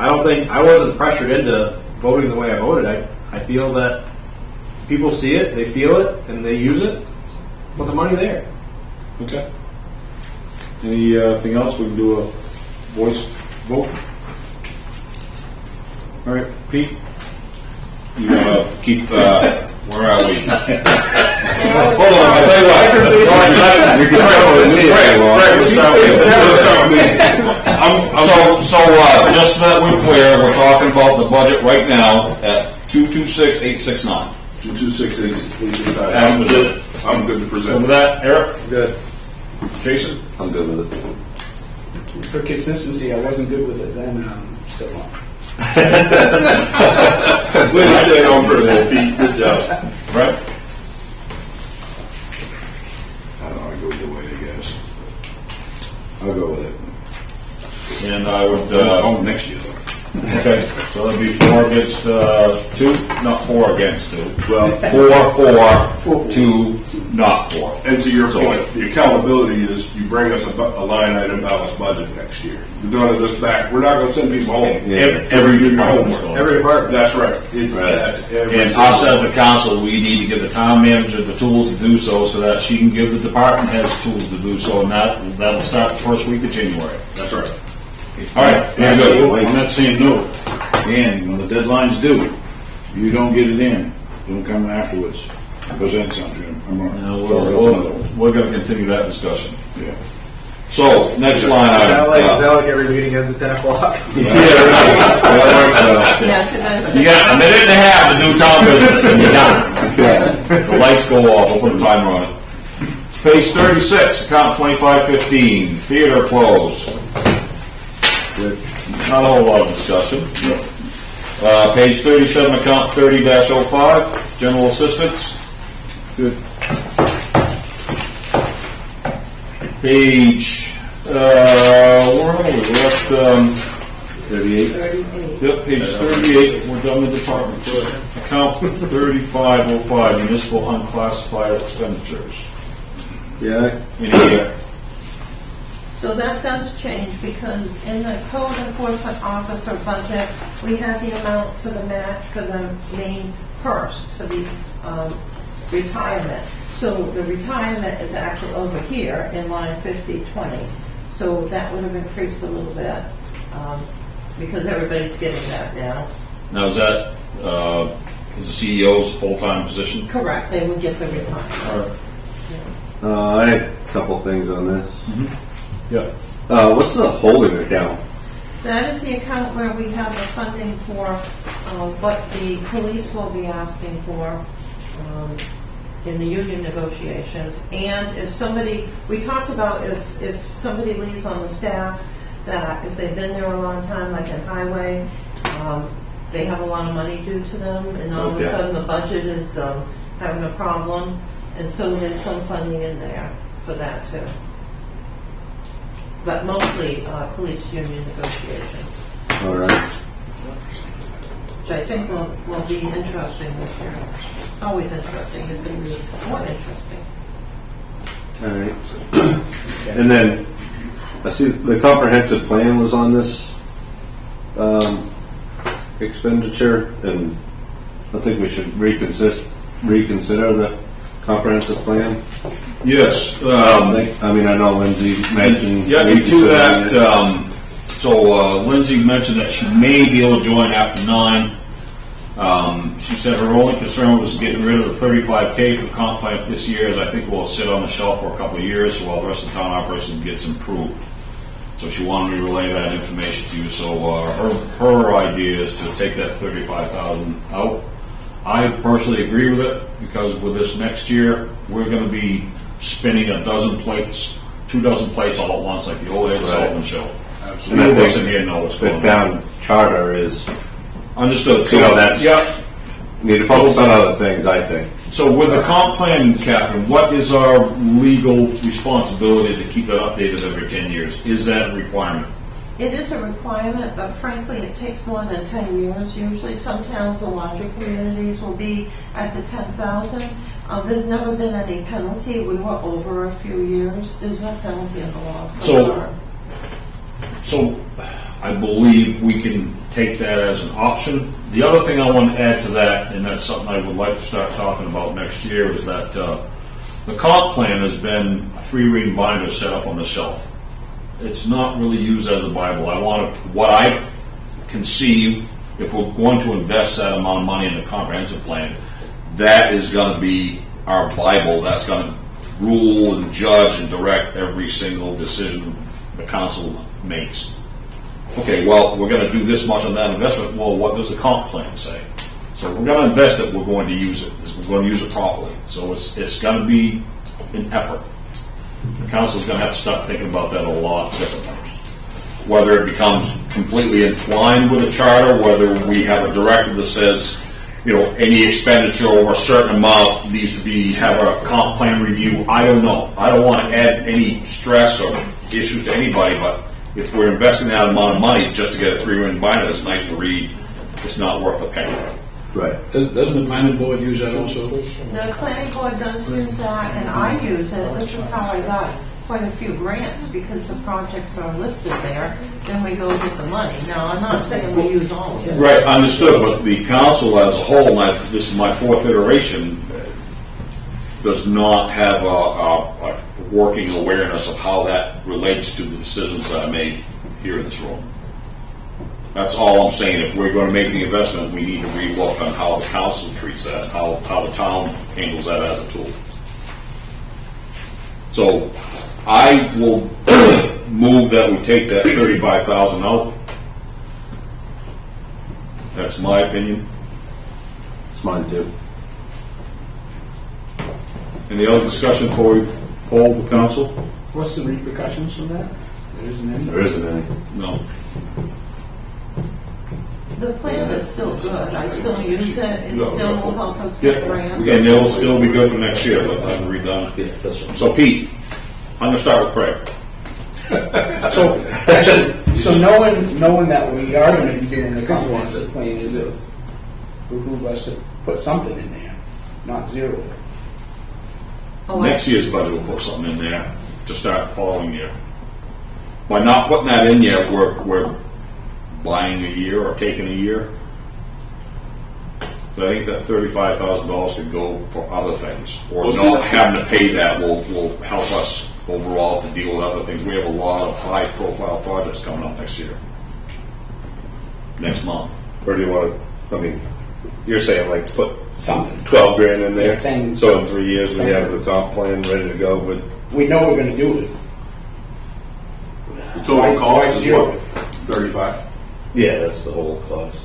I don't think, I wasn't pressured into voting the way I voted. I feel that people see it, they feel it, and they use it. Put the money there. Okay. Anything else? We can do a voice vote. All right, Pete. You want to keep? Where are we? Hold on. I'll tell you what. You can start with me if you want. Fred, let's start with me. So just so that we're clear, we're talking about the budget right now at 226,869. 226,865. And was it? I'm good to So present. with that, Eric, Good. Jason. I'm good with it. For consistency, I wasn't good with it then, still not. Way to stay on for that, Pete. Good job. Right. I don't know, I go either way, I guess. 2, not 4 against 2. Well, 4, 2, not 4. and to your point, the accountability is you bring us a line item balanced budget next year. We're doing this back. We're not going to send people home. Yeah. Every Do your department's homework. going. Every department. That's right. It's Right. that's every. And us as the council, we need to give the town manager the tools to do so that she can give the department heads tools to do so, and that'll start the first week of January. That's right. All right, very good. I'm not saying no. And when the deadline's due, you don't get it in, don't come afterwards. Because that's something, I'm wrong. Now, Sorry, we're going to continue that discussion. Yeah. So, next line Is that like, item. every meeting ends at 10 o'clock? Yeah, Yeah, so that's- you got a minute and a half to do town business, and you're done. The lights go off, we'll put a timer on it. Page 36, account 2515, theater closed. Not a whole lot of discussion. Page 37, account 30-05, general assistance. Good. Page, where are we? We're at, 38. 38. yep, page 38, we're done with departments. Account 3505, municipal unclassified expenditures. Yeah, Any, So that does change because in the code enforcement officer budget, we have the amount for the match for the main purse, for the retirement. So the retirement is actually over here in line 5020. So that would have increased a little bit because everybody's getting that now. now is that, is the CEO's full-time position? Correct, they would get the retirement. I had a couple things on this. Yeah. What's the holding account? That is the account where we have the funding for what the police will be asking for in the union negotiations. And if somebody, we talked about if somebody leaves on the staff, that if they've been there a long time, like in highway, they have a lot of money due to them, and all of Okay. a sudden the budget is having a problem. And so there's some funding in there for that too. But mostly police union negotiations, All right. which I think will be interesting this year. It's always interesting, it's going to be more interesting. All right. And then, I see the comprehensive plan was on this expenditure, and I think we should reconsider the comprehensive plan. Yes. I mean, I know Lindsay mentioned. Yeah, and to reconsidering that, it. so Lindsay mentioned that she may be able to join after 9. She said her only concern was getting rid of the 35K for comp plan this year, as I think will sit on the shelf for a couple of years while the rest of the town operations gets improved. So she wanted me to relay that information to you. So her idea is to take that 35,000 out. I personally agree with it because with this next year, we're going to be spinning 12 plates, 24 plates all at once, like the old Ed Sullivan show. And I Few of us think in here know what's the going on. town charter is, Understood. You know, that's- Yeah. need to focus on other things, I think. So with the comp plan, Catherine, what is our legal responsibility to keep that updated every 10 years? Is that a requirement? It is a requirement, but frankly, it takes more than 10 years. Usually some towns, the larger communities, will be at the 10,000. There's never been any penalty. We were over a few years. There's no penalty in the law so far. So I believe we can take that as an option. The other thing I want to add to that, and that's something I would like to start talking about next year, is that the comp plan has been a 3-ring binder set up on the shelf. It's not really used as a Bible. I want to, what I conceive, if we're going to invest that amount of money in the comprehensive plan, that is going to be our Bible. That's going to rule and judge and direct every single decision the council makes. Okay, well, we're going to do this much on that investment. Well, what does the comp plan say? So if we're going to invest it, we're going to use it. We're going to use it properly. So it's going to be an effort. The council's going to have to start thinking about that a lot differently. Whether it becomes completely entwined with a charter, whether we have a directive that says, any expenditure over a certain amount needs to have a comp plan review. I don't know. I don't want to add any stress or issues to anybody, but if we're investing that amount of money just to get a 3-ring binder, it's nice to read it's not worth a penny. Right. Doesn't the planning board use that also? The planning board does use that, and I use it. This is how I got quite a few grants, because the projects are listed there, then we go get the money. Now, I'm not saying we use all of it. Right, understood, but the council as a whole, and this is my fourth iteration, does not have a working awareness of how that relates to the decisions that are made here in this room. That's all I'm saying. If we're going to make the investment, we need to relook on how the council treats that, how the town handles that as a tool. So I will move that we take that 35,000 out. That's my opinion. It's mine too. Any other discussion before we poll the council? What's the repercussions from that? There isn't any. There isn't any. No. The plan is still good. I still use it. It No, still no. will help us Yeah, get grants. and it'll still be good for next year, but I'm redone. Yeah, that's right. So Pete, I'm gonna start with Craig. So, actually, so knowing that we are going to be doing a comprehensive plan, is it behoove us to put something in there, not zero? Oh, I- Next year's budget will put something in there to start the following year. By not putting that in yet, we're buying a year or taking a year. So I think that $35,000 could go for other things, or Well, see, not that's- having to pay that will help us overall to deal with other things. We have a lot of high-profile projects coming up next year, next month. Or do you want to, I mean, you're saying like put Something. 12 grand in there? Yeah, 10. So in 3 years, we have the comp plan ready to go with, We know we're going to do it. The total cost is zero. what? 35? Yeah, that's the whole cost.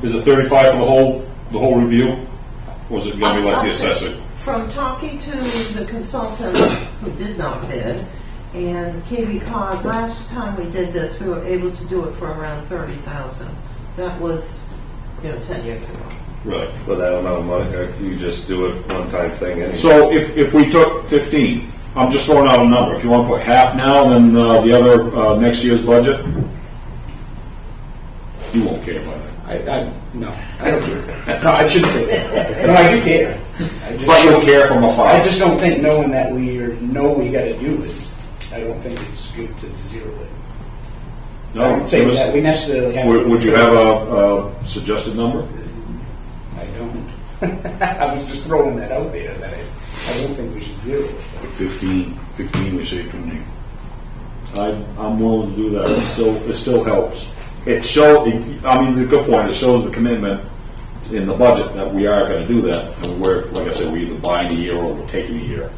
Is it 35 for the whole review? Or is it gonna be like the assessor? From talking to the consultant who did not bid, and KB Cog, last time we did this, we were able to do it for around 30,000. That was, 10 years ago. Right. for that amount of money, or you just do it one-time thing anyway? So if we took 15, I'm just throwing out a number. If you want to put half now, then the other next year's budget, you won't care about that. No, I don't care. No, I shouldn't say that. No, I do care. But you'll care from afar. I just don't think knowing that we got to do it, I don't think it's good to zero it. I No, don't say that we necessarily have. would you have a suggested number? I don't. I was just throwing that out there that I don't think we should zero it. 15, we say 20. I'm willing to do that. It still helps. It shows. I mean, the good point. It shows the commitment in the budget that we are going to do that, and we're, like I said, we're either buying a year or we're taking a year.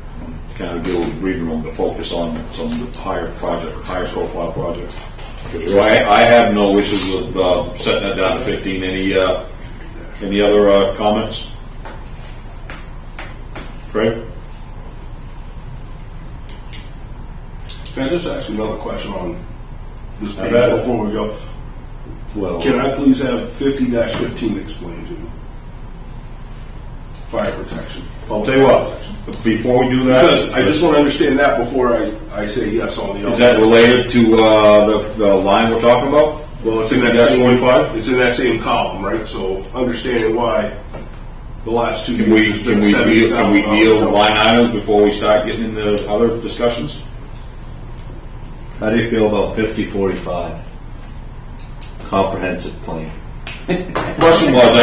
To kind of give a breathing room to focus on some higher profile projects. So I have no issues with setting that down to 15. Any other comments? Craig? Can I just ask you another question on this I page bet. before we go? Well, Can I please have 50-15 explained to me? Fire protection. I'll tell you what. Before we do that, Because I just want to understand that before I say yes on the other. is that related to the line we're talking about? Well, it's in that That's same 45? It's in that same column, right? So understanding why the last 2 Can years we has been deal $70,000. line items before we start getting into other discussions? how do you feel about 50-45? Comprehensive plan. Question was,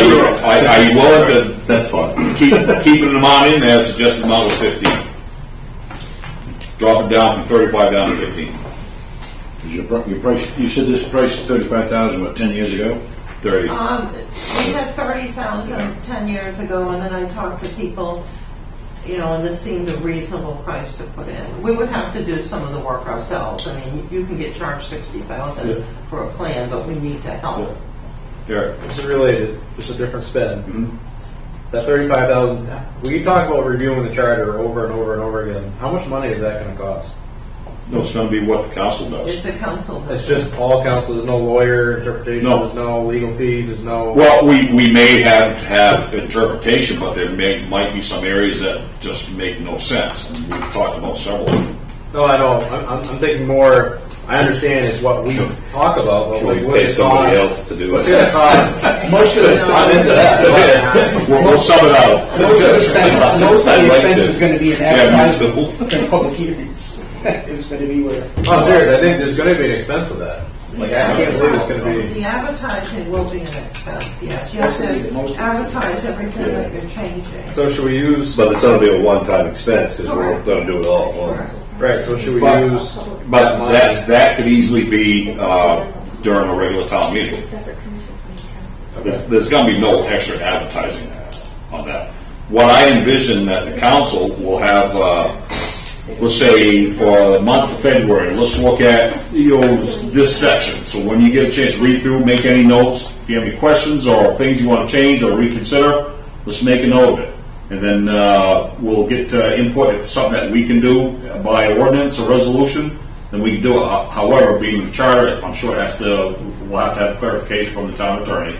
are you willing to That's fine. keep an amount in there? Suggested amount was 15. Drop it down from 35 down to 15. Is your price, you said this price is 35,000, 10 years ago? 30. We had 30,000 10 years ago, and then I talked to people, and this seemed a reasonable price to put in. We would have to do some of the work ourselves. I mean, you can get charged 60,000 for a plan, but we need to help. Eric? This is related, just a different spin. That 35,000, we talk about reviewing the charter over and over and over again. How much money is that going to cost? No, it's going to be what the council does. It's a council. It's just all council, there's no lawyer interpretation, No. there's no legal fees, there's no... Well, we may have interpretation, but there might be some areas that just make no sense. And we've talked about several of them. No, I know, I'm thinking more, I understand is what we talk about, but Should like we what's pay it somebody cost? else to do What's it? it gonna cost? Most of the, I'm into that. We'll sum it out. most of the spend, most of I the like expense this. is gonna be in Yeah, me advertising and public hearings. It's gonna be where. Oh, serious, I think there's gonna be an expense with that. Like, I can't believe it's gonna be. The advertising will be an expense, yes. You That's have gonna be the most to advertise everything that you're changing. So should we use, But it's gonna be a one-time expense, because we're gonna do it all at once. right, so should we But- use? But money? that could easily be during a regular town meeting. There's gonna be no extra advertising on that. What I envision that the council will have, let's say for the month of February, let's look at, this section. So when you get a chance to read through, make any notes, if you have any questions or things you want to change or reconsider, let's make a note of it. And then we'll get input if it's something that we can do by ordinance or resolution, then we can do it. However, being the charter, I'm sure we'll have to have clarification from the town attorney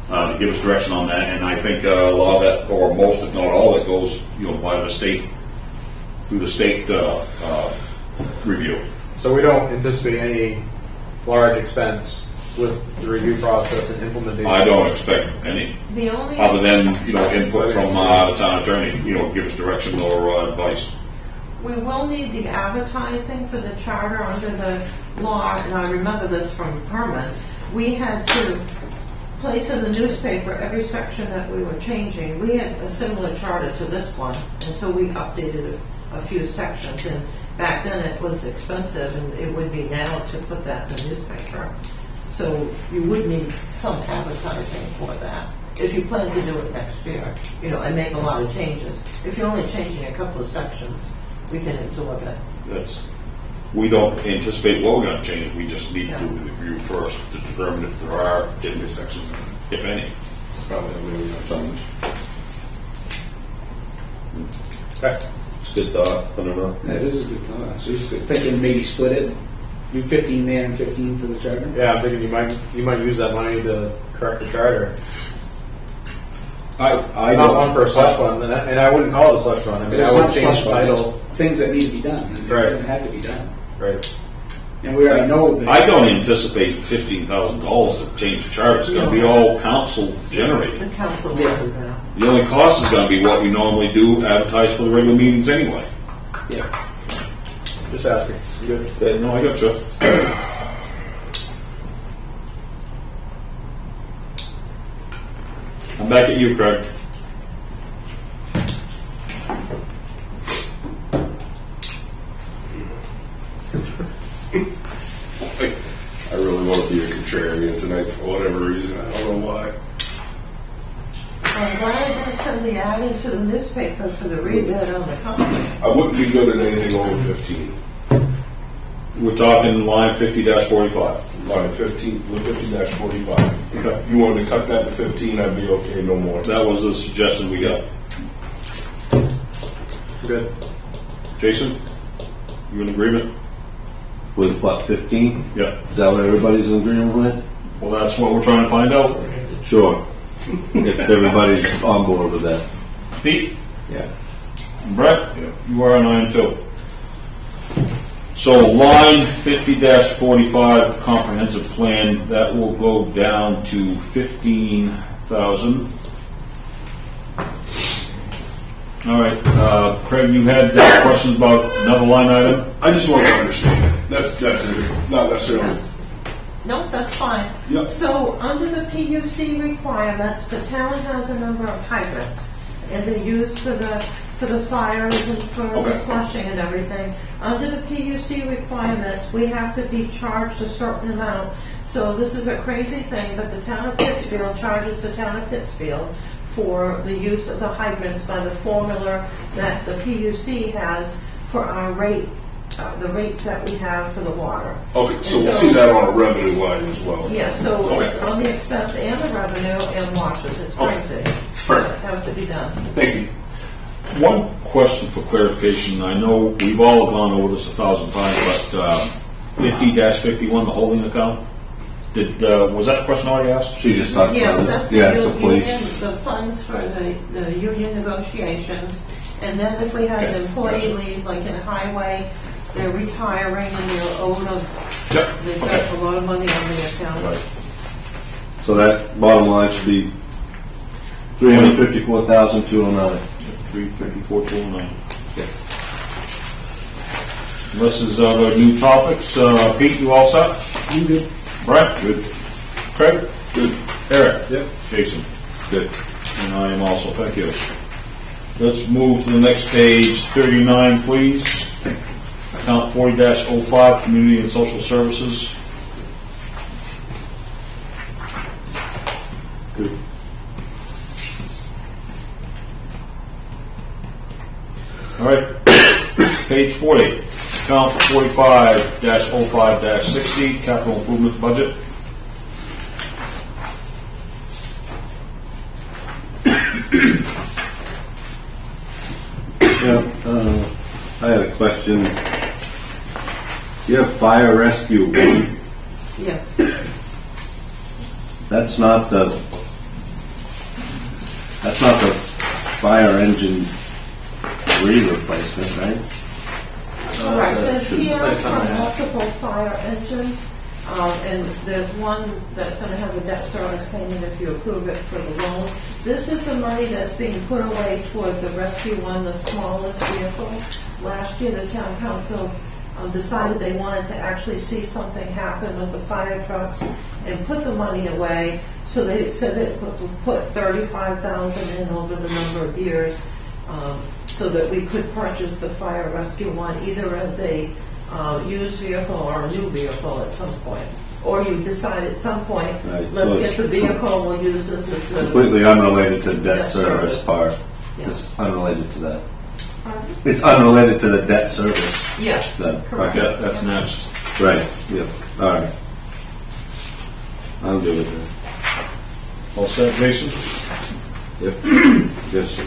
to give us direction on that. And I think a lot of that, or most if not all, that goes, by the state, through the state review. So we don't anticipate any large expense with the review process and implementation? I don't expect any, The only, other than, input from the town attorney, give us direction or advice. we will need the advertising for the charter under the law, and I remember this from Herman. We had to place in the newspaper every section that we were changing. We had a similar charter to this one, and so we updated a few sections. And back then it was expensive, and it would be now to put that in the newspaper. So you would need some advertising for that, if you plan to do it next year, and make a lot of changes. If you're only changing a couple of sections, we can absorb it. We don't anticipate what we're going to change. We just need to do the review first to determine if there are different sections, if any. Probably, maybe not change. Okay. It's a good thought, I don't know. That is a good thought. So you're thinking maybe split it, do 15 there and 15 for the charter? Yeah, I'm thinking you might use that money to correct the charter. I Not one for a slush fund, and I wouldn't call it a slush fund. I mean, I would change the title. Things that need to be done, and Right. they have to be done. Right. And we already know that. I don't anticipate $15,000 to change the charter. It's going to be all council generated. The council will do that. The only cost is going to be what we normally do, advertise for the regular meetings anyway. Yeah. Just asking. You good? No, I got you. I'm back at you, Craig. I really want to be a contrarian tonight for whatever reason. I don't know why. Well, why are you going to send the ad into the newspaper for the rebid on the company? I wouldn't be good at anything over 15. We're talking line 50-45. Line 15, with 50-45. Okay. You wanted to cut that to 15, I'd be okay, no more. That was the suggestion we got. Good. Jason, you in agreement? With what, 15? Yep. Is that what everybody's in agreement with? Well, that's what we're trying to find out. Sure. If everybody's on board with that. Pete? Yeah. Brett? You are on item 2. So line 50-45 comprehensive plan, that will go down to 15,000. All right, Craig, you had questions about another line item? I just want to understand. That's it. Not necessarily. Yes. No, that's fine. Yep. So, under the PUC requirements, the town has a number of hydrants, and they're used for the fires and for the Okay. flushing and everything. Under the PUC requirements, we have to be charged a certain amount. So this is a crazy thing, but the town of Pittsfield charges the town of Pittsfield for the use of the hydrants by the formula that the PUC has for our rate, the rates that we have for the water. Okay, so we'll see that on a revenue line as well. Yes, so Okay. it's on the expense and the revenue and washes, it's Okay. crazy. Perfect. It has to be done. Thank you. One question for clarification. I know we've all gone over this 1,000 times, but 50-51, the holding account, was that question already asked? She just talked Yes, about that's it. Yeah, so the please. union, the funds for the union negotiations. And then if we had an employee leave, like in highway, they're retiring and they're owed Yep, they've okay. got a lot of money on the account. Right. So that bottom line should be 354,209. 354,209. Unless there's other new topics, Pete, you all set? I'm good. Brett? Good. Craig? Good. Eric? Yep. Jason? Good. And I am also, thank you. Let's move to the next page, 39, please. Account 40-05, Community and Social Services. Good. All right. Page 40, account 45-05-60, capital improvement budget. Yeah, I had a question. You have fire rescue one. Yes. That's not the fire engine replacement, right? Correct, there's should- here it's like a ton and a for half. multiple fire engines, and there's one that's gonna have a debt service payment if you approve it for the loan. This is the money that's being put away toward the Rescue One, the smallest vehicle. Last year, the town council decided they wanted to actually see something happen with the fire trucks and put the money away. So they said they put 35,000 in over the number of years, so that we could purchase the Fire Rescue One either as a used vehicle or a new vehicle at some point. Or you decide at some point, Right, let's so get it's the vehicle, we'll use this as a... Completely unrelated to the debt Debt service service. part. Yeah. It's unrelated to that. Pardon? It's unrelated to the debt service Yes, then. correct. Yeah, that's next. Right, yep, all right. I'm good with that. All set, Jason? Yep. Yes.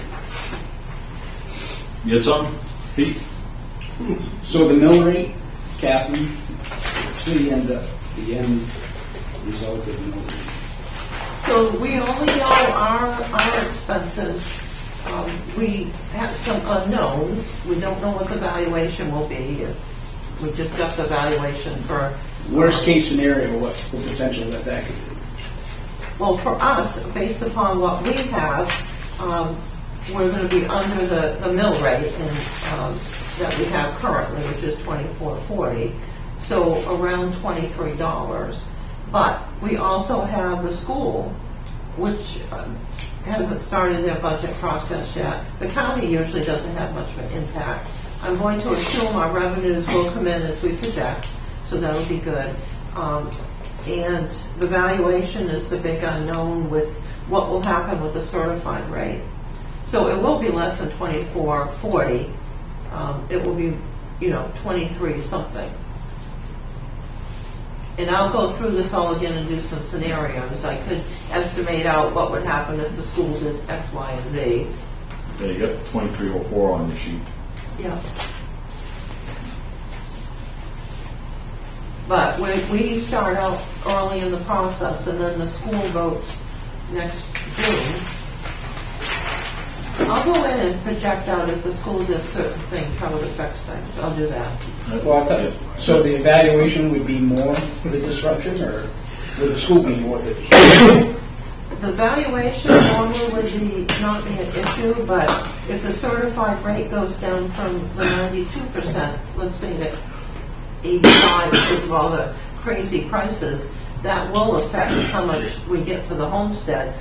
You had something? Pete? So the mill rate, Catherine, it's the end result of the mill rate. So we only know our expenses. We have some unknowns. We don't know what the valuation will be. We just got the valuation for... Worst case scenario, what's the potential that could be? Well, for us, based upon what we have, we're going to be under the mill rate that we have currently, which is $24.40, so around $23. But we also have the school, which hasn't started their budget process yet. The county usually doesn't have much of an impact. I'm going to assume our revenues will come in as we project, so that'll be good. And the valuation is the big unknown with what will happen with the certified rate. So it will be less than $24.40. It will be, 23 something. And I'll go through this all again and do some scenarios. I could estimate out what would happen if the school did X, Y, and Z. There you got 2304 on the sheet. Yeah. But we start out early in the process, and then the school votes next June. I'll go in and project out if the school did certain things, how it affects things. I'll do that. Well, I thought, so the evaluation would be more for the disruption, or would the school be more for the disruption? The valuation normally would not be an issue, but if the certified rate goes down from the 92%, let's say to 85 because of all the crazy prices, that will affect how much we get for the homestead.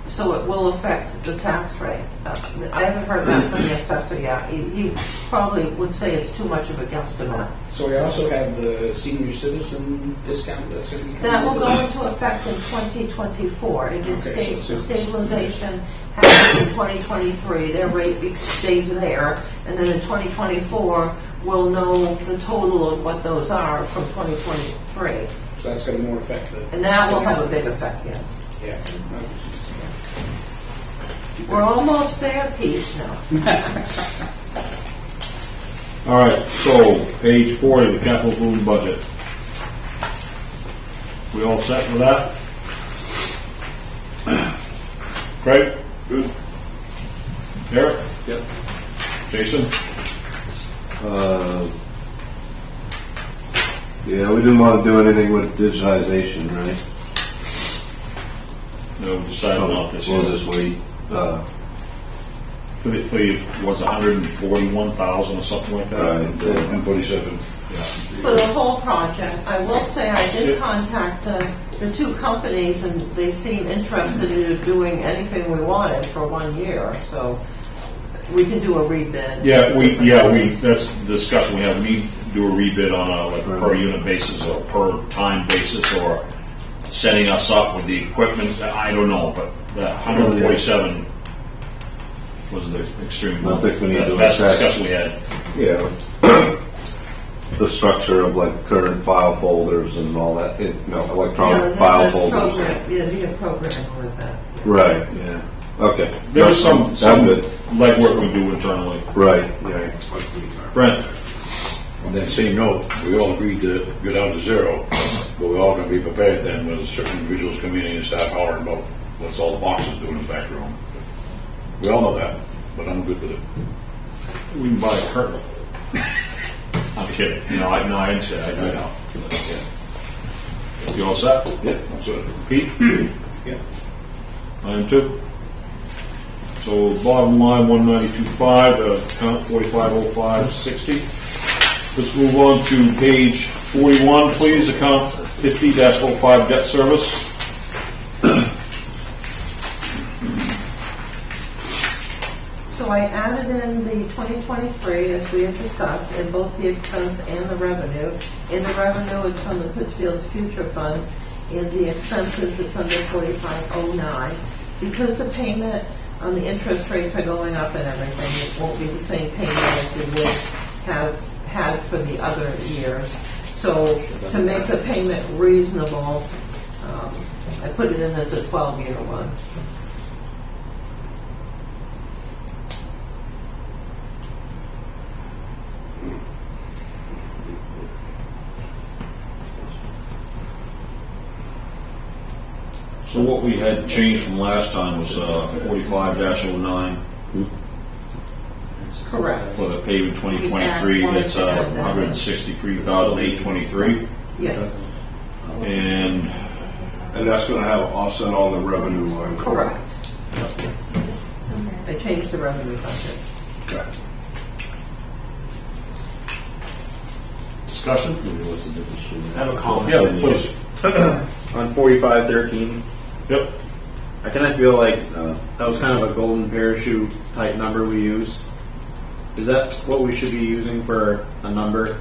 So it will affect the tax rate. I haven't heard that from the assessor yet. He probably would say it's too much of a guesstimate. So we also have the senior citizen discount that's going to be coming. That will go into effect in 2024. It gets Okay, the so- stabilization happens in 2023. Their rate stays there, and then in 2024 we'll know the total of what those are from 2023, So that's going to more affect the. and that will have a big effect. Yes, Yeah. we're almost there, Pete. Now, All right, so page 40, the capital improvement budget. We all set with that? Craig? Good. Eric? Yep. Jason? Yeah, we didn't want to do anything with digitization, right? No, we decided not this We'll year. just wait. For the, was 141,000 or something like that? Right. And 47. For the whole project, I will say I did contact the two companies, and they seem interested in doing anything we wanted for 1 year, so we can do a rebid. That's the discussion we have. We need to do a rebid on a like a per unit basis or per time basis, or setting us up with the equipment. I don't know, but the 147 was the extreme. I think we need to That's the assess. discussion we had. Yeah. The structure of like current file folders and all that, electronic file folders. The program with that. Right, yeah. Okay. There was some I'm good. legwork we do internally. Right, right. Brent, On that same note, we all agreed to go down to zero, but we're all going to be prepared then when certain individuals come in and start hollering about what's all the boxes doing in the back room. We all know that, but I'm good with it. we can buy a curtain. I'm kidding. I understand. I know. You all set? Yeah, that's it. Pete? Yeah. I am too. So bottom line, 192.5, account 450560. Let's move on to page 41, please. Account 50-05 debt service. So I added in the 2023, as we had discussed, in both the expense and the revenue. In the revenue, it's from the Pittsfield Future Fund. In the expenses, it's under 4509. Because the payment on the interest rates are going up and everything, it won't be the same payment as we would have had for the other years. So to make the payment reasonable, I put it in as a 12-year one. So what we had changed from last time was 45-09 Correct. for the paving 2023. That's 163,823. Yes, And And that's gonna have an offset on the revenue line. correct. I changed the revenue budget. Okay. discussion? I have a comment. Yeah, please. On 4513, Yep. I kind of feel like that was kind of a golden parachute type number we used. Is that what we should be using for a number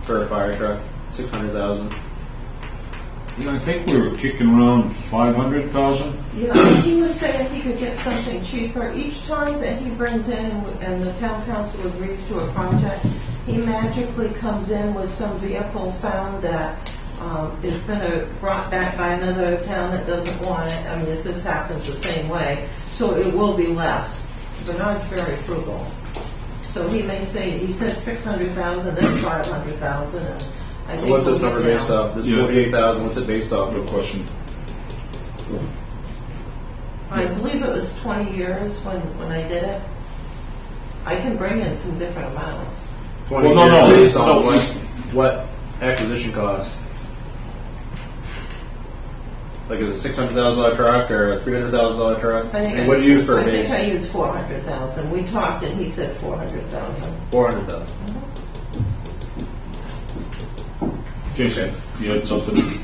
for a fire truck? 600,000. I think we were kicking around 500,000. Yeah, he was saying he could get something cheaper. Each time that he brings in and the town council agrees to a project, he magically comes in with some vehicle found that is been brought back by another town that doesn't want it. I mean, if this happens the same way, so it will be less. Bernard's very frugal. So he may say, he said 600,000, then 500,000, and I So think what's this we'll number get based down. off? This Yeah. 48,000. What's it based off? Good question. I believe it was 20 years when I did it. I can bring in some different amounts. 20 Well, no, years no, based on no. what acquisition cost? Like, is it $600,000 truck or a $300,000 truck? I think And what did you use for a I think base? I used 400,000. We talked and he said 400,000. 400,000. Jason, you had something?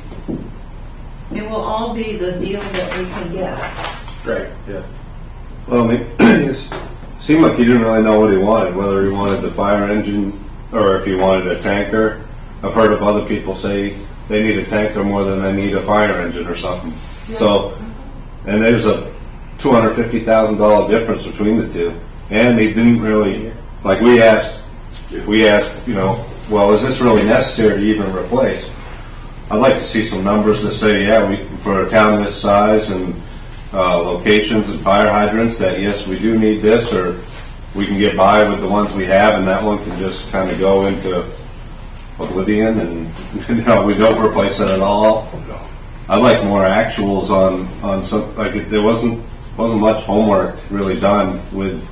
It will all be the deal that we can get. Right. Yeah. Well, it seemed like he didn't really know what he wanted, whether he wanted the fire engine or if he wanted a tanker. I've heard of other people say they need a tanker more than they need a fire engine or something. So, and there's a $250,000 difference between the two. And he didn't really, like we asked, well, is this really necessary to even replace? I'd like to see some numbers that say, yeah, for a town this size and locations and fire hydrants, that yes, we do need this, or we can get by with the ones we have, and that one can just kind of go into oblivion, and we don't replace it at all. I'd like more actuals on some, like there wasn't much homework really done with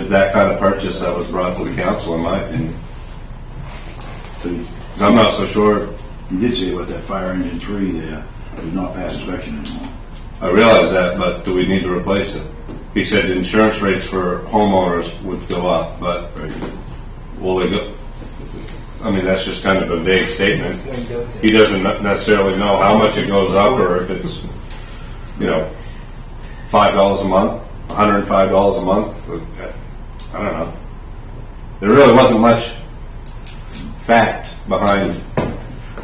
that kind of purchase that was brought to the council, in my opinion. So So I'm not so sure. you did say about that fire engine 3 there, was not past inspection anymore. I realize that, but do we need to replace it? He said insurance rates for homeowners would go up, but Right. will they go? I mean, that's just kind of a vague statement. He doesn't necessarily know how much it goes up or if it's, $5 a month, $105 a month. I don't know. There really wasn't much fact behind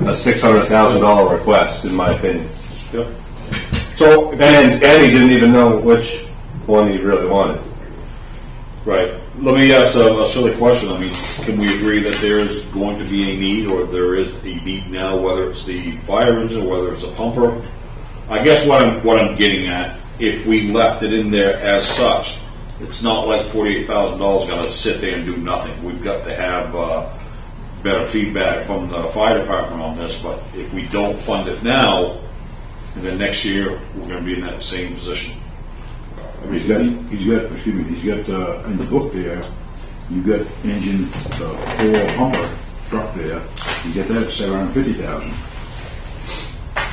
a $600,000 request, in my opinion. Yep. So, and he didn't even know which one he really wanted. Right. Let me ask a silly question. I mean, can we agree that there is going to be a need, or there is a need now, whether it's the fire engine, or whether it's a pumper? I guess what I'm getting at, if we left it in there as such, it's not like $48,000 going to sit there and do nothing. We've got to have better feedback from the fire department on this. But if we don't fund it now, and then next year we're going to be in that same position. He's got in the book there, you've got engine 4 pumper truck there, you get that at $750,000.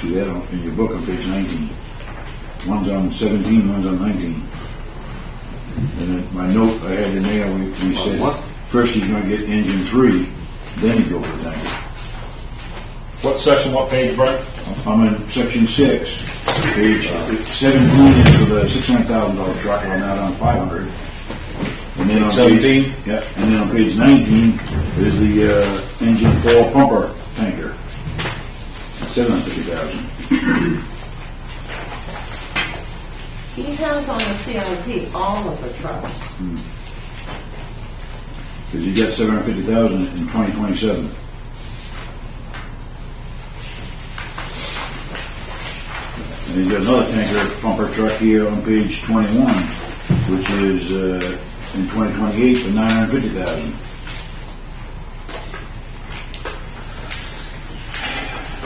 See that in your book on page 19. One's on 17, one's on 19. And then my note I had in there, we said, first he's gonna get engine 3, then he go for the tanker. What section, what page, Brian? I'm in section 6, page 17 is for the $600,000 truck, and I'm out on 500. And then on 17? Page, yeah, and then on page 19 is the engine 4 pumper tanker, $750,000. He has on the CIP all of the trucks. Because you get $750,000 in 2027. And he's got another tanker pumper truck here on page 21, which is in 2028 for $950,000.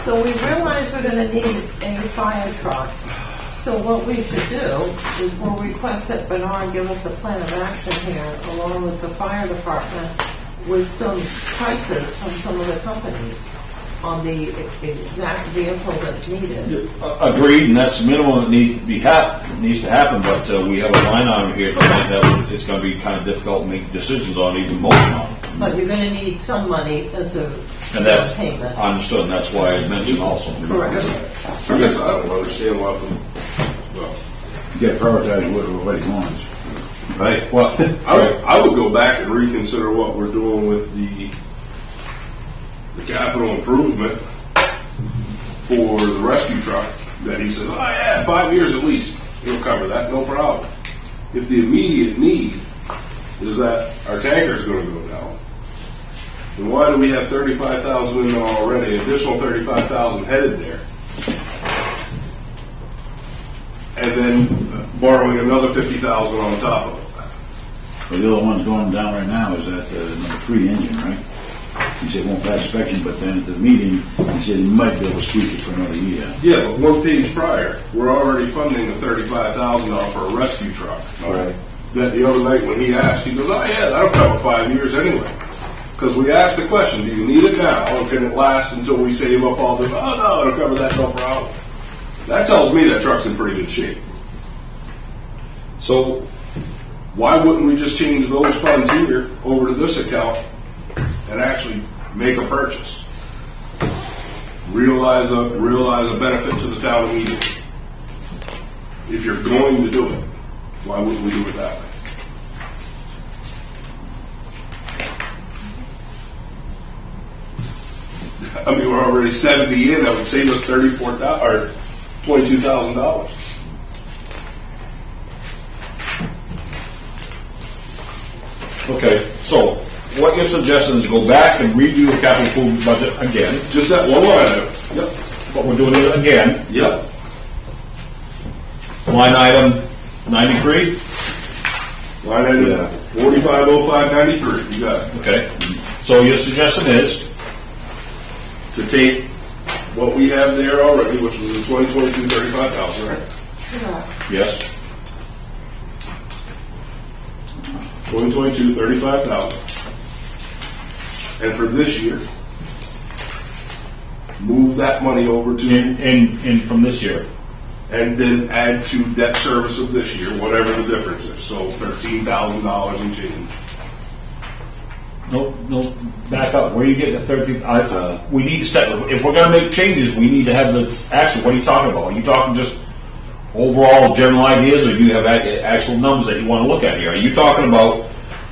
So we realize we're going to need a fire truck. So what we should do is we'll request that Bernard give us a plan of action here, along with the fire department, with some prices from some of the companies on the exact vehicle that's needed. Agreed, and that's the minimum that needs to happen. But we have a line item here tonight that it's going to be kind of difficult to make decisions on, even motion on. But you're going to need some money as a And that's payment. understood, and that's why I mentioned also. Correct. I guess I don't understand why. Well, You got to prioritize what he wants. Right. Well, I would go back and reconsider what we're doing with the capital improvement for the rescue truck. That he says, oh yeah, 5 years at least, he'll cover that, no problem. If the immediate need is that our tanker's going to go down, then why do we have $35,000 in there already? Additional $35,000 headed there, and then borrowing another $50,000 on top of it. But the other one's going down right now is that number 3 engine, right? He said won't pass inspection, but then at the meeting, he said he might be able to squeak it for another year. Yeah, but one page prior, we're already funding the $35,000 for a rescue truck. All right. That the other night when he asked, he goes, oh yeah, that'll cover 5 years anyway. Because we asked the question, do you need it now, or can it last until we save up all the, oh no, it'll cover that, no problem. That tells me that truck's in pretty good shape. So why wouldn't we just change those funds here over to this account and actually make a purchase? Realize a benefit to the town immediately. If you're going to do it, why wouldn't we do it that way? I mean, we're already 70 in. That would save us $34,000 or $22,000. okay, so what you're suggesting is go back and redo the capital improvement budget again, Just that one line item. Yep. but we're doing it again. Yep. Line item 93, Line item 450593. You got it. okay. So your suggestion is, To take what we have there already, which was in 2022, $35,000, right? yes, 2022, $35,000. And for this year, move that money over to, And from this year. and then add to debt service of this year, whatever the difference is. So $13,000 and change. No, back up. Where are you getting the 13? We need to step. If we're going to make changes, we need to have this action. What are you talking about? Are you talking just overall general ideas, or do you have actual numbers that you want to look at here? Are you talking about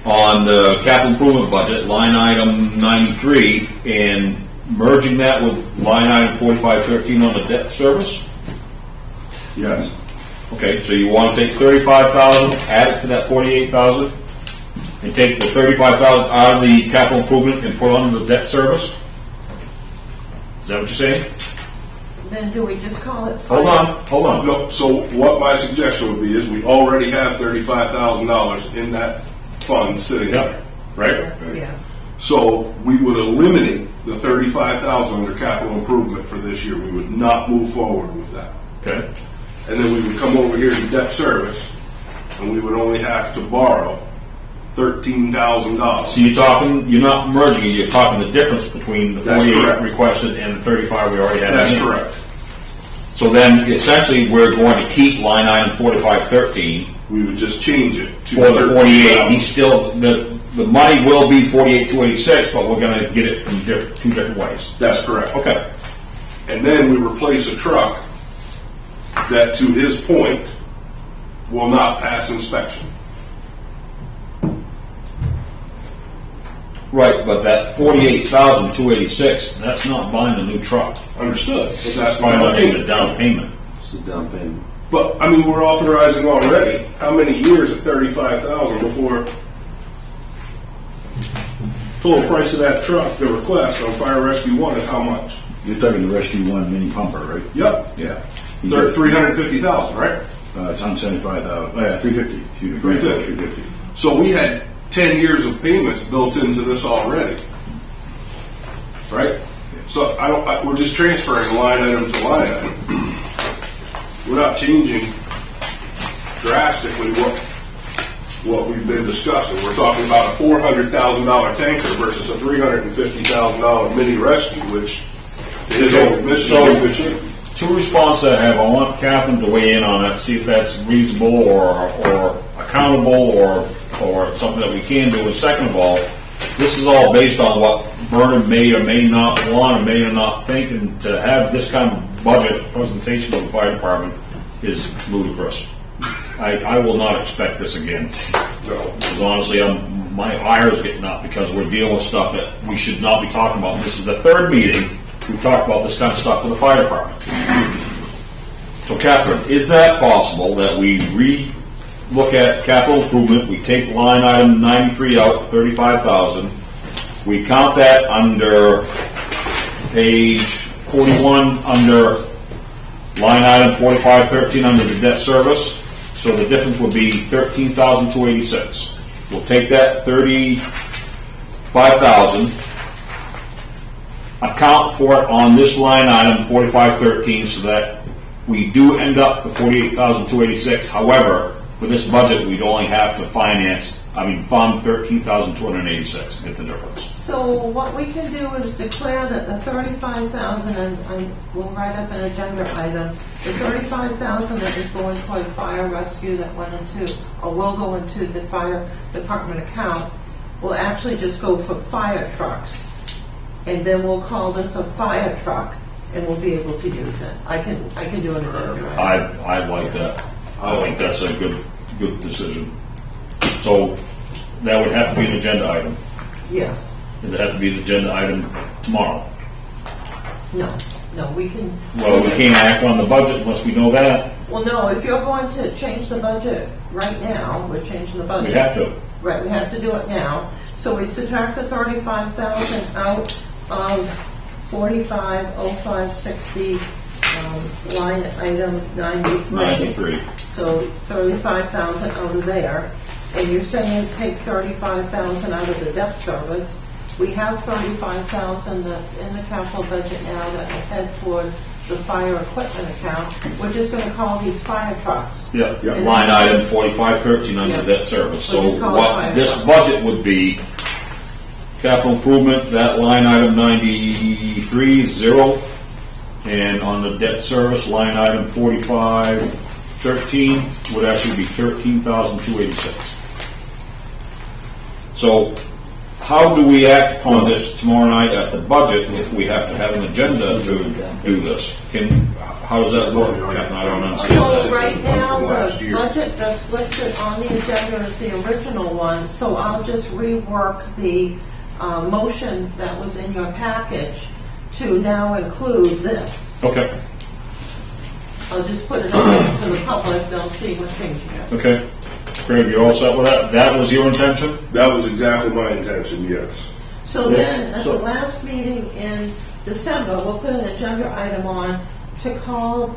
on the capital improvement budget, line item 93, and merging that with line item 4513 on the debt service? Yes. Okay, so you want to take 35,000, add it to that 48,000, and take the 35,000 out of the capital improvement and put on the debt service? Is that what you're saying? Then do we just call it? Hold on. No, so what my suggestion would be is we already have $35,000 in that fund sitting there, right? Yeah. So we would eliminate the $35,000 under capital improvement for this year. We would not move forward with that. Okay. And then we would come over here to debt service, and we would only have to borrow $13,000. So you're not merging it, you're talking the difference between the That's 48 correct. requested and the 35 we already had. That's in. correct. So then essentially we're going to keep line item 4513 We would just change it to for the 48. 13,000. He's still, the money will be 48,286, but we're going to get it from two different ways. That's correct. Okay. And then we replace a truck that, to his point, will not pass inspection. Right, but that 48,286, that's not buying a new truck. Understood. But that's That's buying not a down payment. It's a down payment. But I mean, we're authorizing already. How many years at $35,000 before total price of that truck? The request on Fire Rescue 1 is how much? You're talking the Rescue 1 mini pumper, right? Yep, Yeah. $350,000, right? It's on 75,000, 350. 350. 350. So we had 10 years of payments built into this already, right? So we're just transferring line item to line item. We're not changing drastically what we've been discussing. We're talking about a $400,000 tanker versus a $350,000 mini rescue, which is old mission in good shape. Two responses I have. I want Catherine to weigh in on it, see if that's reasonable or accountable or something that we can do. And second of all, this is all based on what Burnham may or may not want or may or not think, and to have this kind of budget presentation of the fire department is ludicrous. I will not expect this again. No. Because honestly, my ire is getting up because we're dealing with stuff that we should not be talking about. This is the third meeting we've talked about this kind of stuff with the fire department. So Catherine, is that possible that we look at capital improvement, we take line item 93 out, 35,000, we count that under page 41 under line item 4513 under the debt service, so the difference would be 13,286. We'll take that 35,000, account for it on this line item 4513 so that we do end up with 48,286. However, for this budget, we'd only have to fund 13,286 to get the difference. So what we can do is declare that the 35,000, and we'll write up an agenda item, the 35,000 that is going toward fire rescue that went into, or will go into the fire department account, will actually just go for fire trucks. And then we'll call this a fire truck, and we'll be able to use it. I can do it in a I like that. I think that's a good decision. So that would have to be an agenda item. Yes. It would have to be an agenda item tomorrow. No, we can. Well, we can't act on the budget unless we know that. Well, no, if you're going to change the budget right now, we're changing the budget. We have to. Right, we have to do it now. So we subtract the 35,000 out of 450560, line item 93. 93. So 35,000 out of there. And you're saying take 35,000 out of the debt service. We have 35,000 that's in the capital budget now that will head toward the fire equipment account. We're just going to call these fire trucks. Yeah. Yeah. Line item 4513 under Yeah. debt service. So What do you call it, what fire this truck? budget would be, capital improvement, that line item 93, 0, And on the debt service, line item 4513 would actually be 13,286. So how do we act upon this tomorrow night at the budget if we have to have an agenda to do this? How does that work, Catherine? I don't understand So that. right now, Last the year. budget that's listed on the agenda is the original one, so I'll just rework the motion that was in your package to now include this. Okay, I'll just put it out to the public, they'll see what's changing it. okay. Craig, you all set with that? That was your intention? That was exactly my intention, yes. So Yeah, then, at so- the last meeting in December, we'll put an agenda item on to call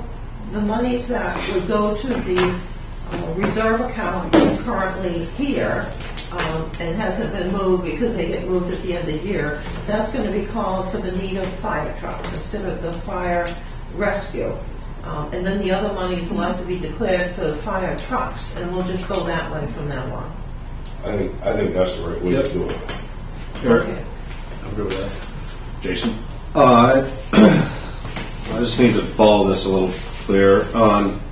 the monies that would go to the reserve account that's currently here, and hasn't been moved because they get moved at the end of the year. That's going to be called for the need of fire trucks instead of the fire rescue. And then the other monies will have to be declared for fire trucks, and we'll just go that way from now on. I think that's the right way to do it. Eric? Okay. I'm good with that. Jason? I just need to follow this a little clearer.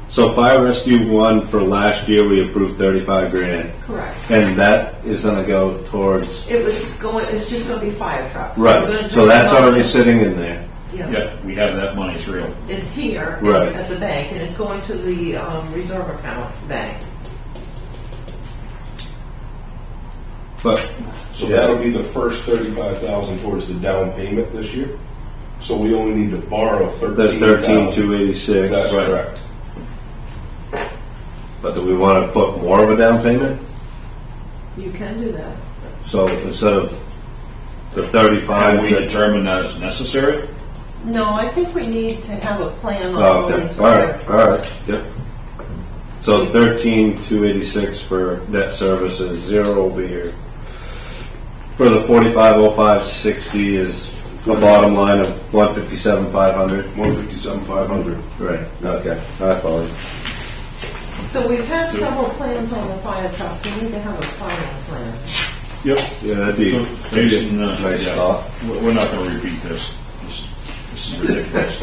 So fire rescue one for last year, we approved 35 grand. Correct. And that is gonna go towards, It's just going to be fire trucks. We're gonna right, so do that's it already all- sitting in there. Yeah, we have that money, it's real. It's here Right. at the bank, and it's going to the reserve account bank. But, So that'll be the first 35,000 towards the down payment this year. So we only need to borrow 13,000. there's 13,286. That's Right. correct. But do we wanna put more of a down payment? You can do that. So instead of the 35. Have we determined that it's necessary? No, I think we need to have a plan on Oh, all okay, these. all right, yep. So 13,286 for debt services, zero will be here. For the 450560 is a bottom line of 157,500. 157,500. Right, okay, I apologize. So we've had several plans on the fire trucks. We need to have a final plan. Yep. Yeah, that'd be Jason, nice yeah. thought. We're not gonna repeat this. This is ridiculous.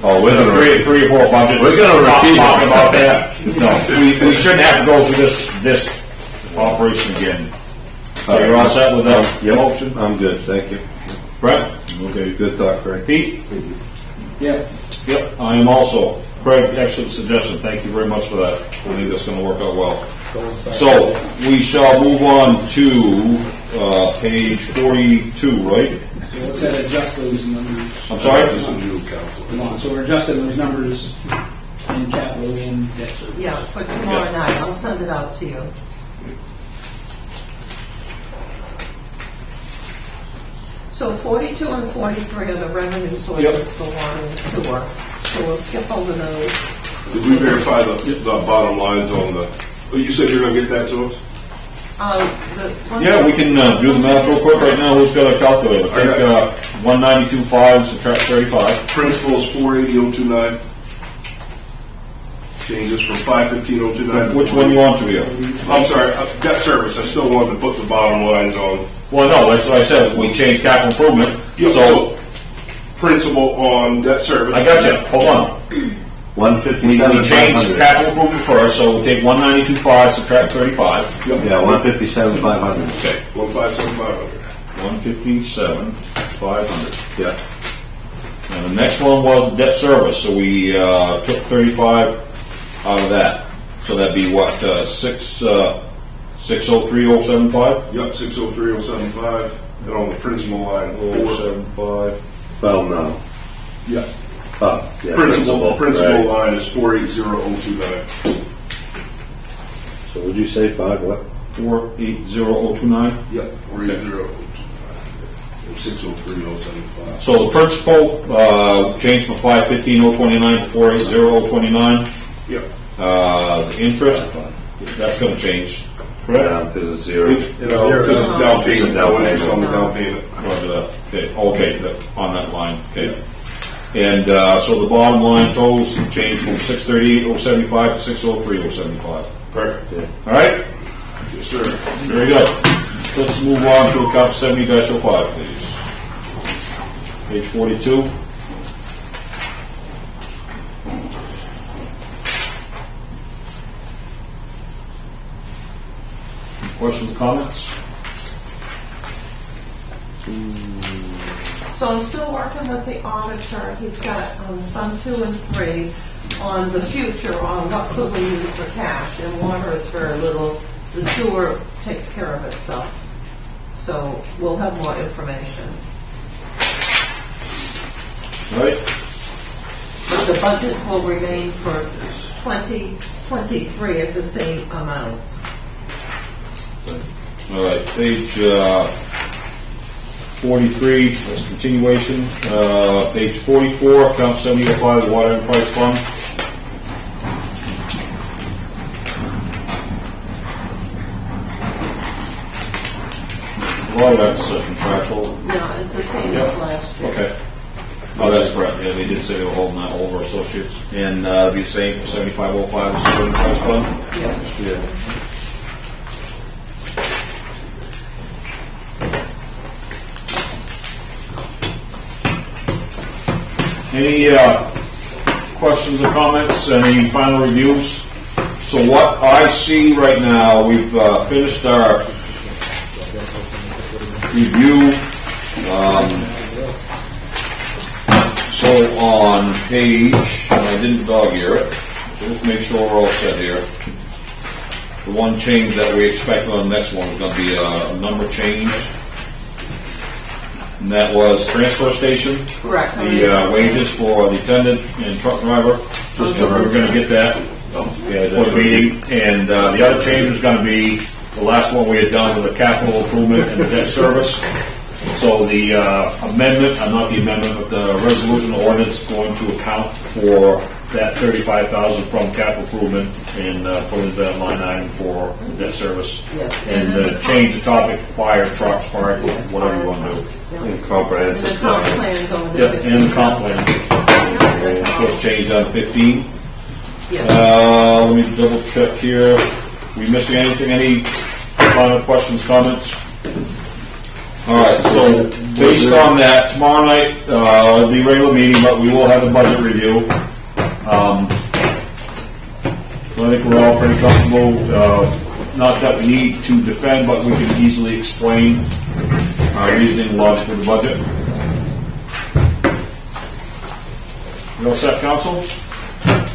Oh, we're gonna Three or four budgets. We're gonna Not repeat it. talking about that. No, we shouldn't have to go through this operation again. So you're all set with that Yep. motion? I'm good, thank you. Brett? Okay, good thought, Craig. Pete? Yeah. Yep, I am also. Craig, excellent suggestion. Thank you very much for that. I think that's gonna work out well. So, we shall move on to, page 42, right? So let's adjust those numbers. I'm sorry? This is new council. Come on, so we're adjusting those numbers in capital and debt service. Yeah, for tomorrow Yeah. night. I'll send it out to you. So 42 and 43 are the revenue sources for water and sewer. So we'll skip over those. Did we verify the bottom lines on the, oh, you said you're gonna get that to us? Yeah, we can do the math real quick right now. Who's got a calculator? I Take got 192.5, subtract 35. Principal is 480,029. Changes from 515,029. Which one you want to be? I'm sorry, debt service, I still wanted to put the bottom lines on. Well, no, that's what I said. We changed capital improvement. Yeah, So, principal on debt service. I got you. Hold on. We changed 157,500. capital improvement first, so we'll take 192.5, subtract 35. Yeah, 157,500. Okay. 157,500. 157,500. Yeah. And the next one was debt service, so we took 35 out of that. So that'd be what, 603,075? Yep, 603,075, and on the principal line, 075. Well, no. Yeah. Yeah, Principal right. line is 480,029. So would you say five, what? 480,029. Yep, 480,029. And 603,075. So the principal changed from 515,029 to 480,029. Yep. The interest, that's going to change, correct? Yeah, because it's zero. Because it's down payment, no interest on the down payment. Roger that. Okay, on that line, okay. And so the bottom line totals changed from 638,075 to 603,075. Perfect. All right? Yes, sir. Very good. Let's move on to account 70-05, please. Page 42. Questions, comments? So I'm still working with the auditor. He's got Fund 2 and 3 on the future, on what could we use for cash. And water is very little. The sewer takes care of itself. So we'll have more information. All right. But the budget will remain for 2023 at the same amounts. All right, page 43, that's continuation. Page 44, account 7005, water enterprise fund. A lot of that's contractual. No, it's the same Yep. as last year. Okay. Oh, that's correct. Yeah, they did say they were holding that over associates. And be the same for 7505, the water enterprise fund. Yes. Yeah. Any questions or comments? Any final reviews? So what I see right now, we've finished our review. So on page, and I didn't dog ear it, so let's make sure we're all set here. The one change that we expect on the next one is going to be a number change. And that was transfer station. Correct. The wages for the attendant and truck driver. Just we're going to get that for the meeting. And the other change is going to be the last one we had done with the capital improvement and the debt service. So the amendment, not the amendment, but the resolution ordinance going to account for that $35,000 from capital improvement and put into that line item for the debt service. Yes. And change the topic, fire trucks, fire, whatever you want to do. And And the comprehensive comp plan. plan's over Yep, there. and the comp plan was changed on 15. Yes. Let me double check here. We missing anything? Any final questions, comments? All right, so based on that, tomorrow night, the regular meeting, but we will have a budget review. So I think we're all pretty comfortable, not that we need to defend, but we can easily explain our reasoning and logic for the budget. You all set, council?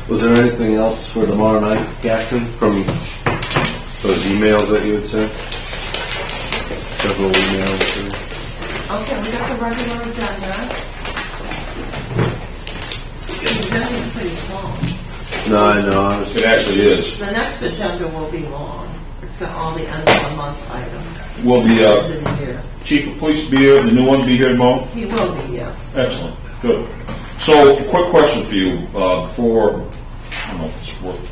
Was there anything else for tomorrow night, Captain, from those emails that you had sent? Several emails. Okay, we got the regular agenda. The agenda's pretty long. No, I know. I was It actually is. The next agenda will be long. It's got all the end of the month items. Will the End of the year. chief of police be here, the new one be here tomorrow? He will be, yes. Excellent, good. So, quick question for you, before, I don't know if it's worth.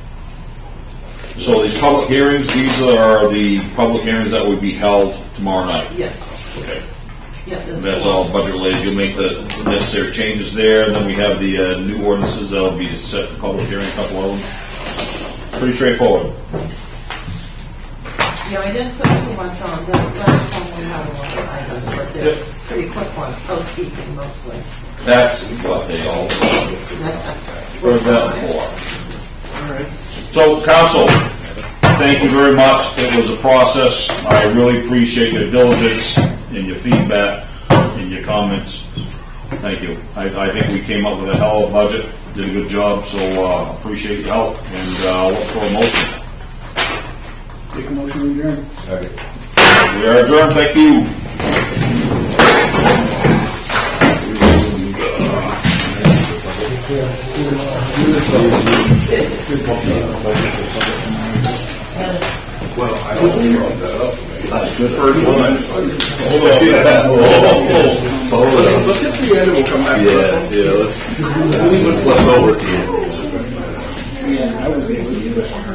So these public hearings, these are the public hearings that would be held tomorrow night? Yes. Okay. Yeah, there's That's four. all budget related, you'll make the necessary changes there, and then we have the new ordinances that'll be set for public hearing, a couple of them. Pretty straightforward. Yeah, I didn't put too much on. The last one we had a lot of items, but they're Yep. pretty quick ones, housekeeping mostly. That's what they all heard that before. All right. So, council, thank you very much. It was a process. I really appreciate your diligence and your feedback and your comments. Thank you. I think we came up with a hell of a budget, did a good job, so appreciate your help, and look for a motion. Take a motion to adjourn. We are adjourned. Thank you. Well, I don't know that up. Let's get to the end and we'll come back. yeah, let's see what's left over to you. Yeah, I was able to use it.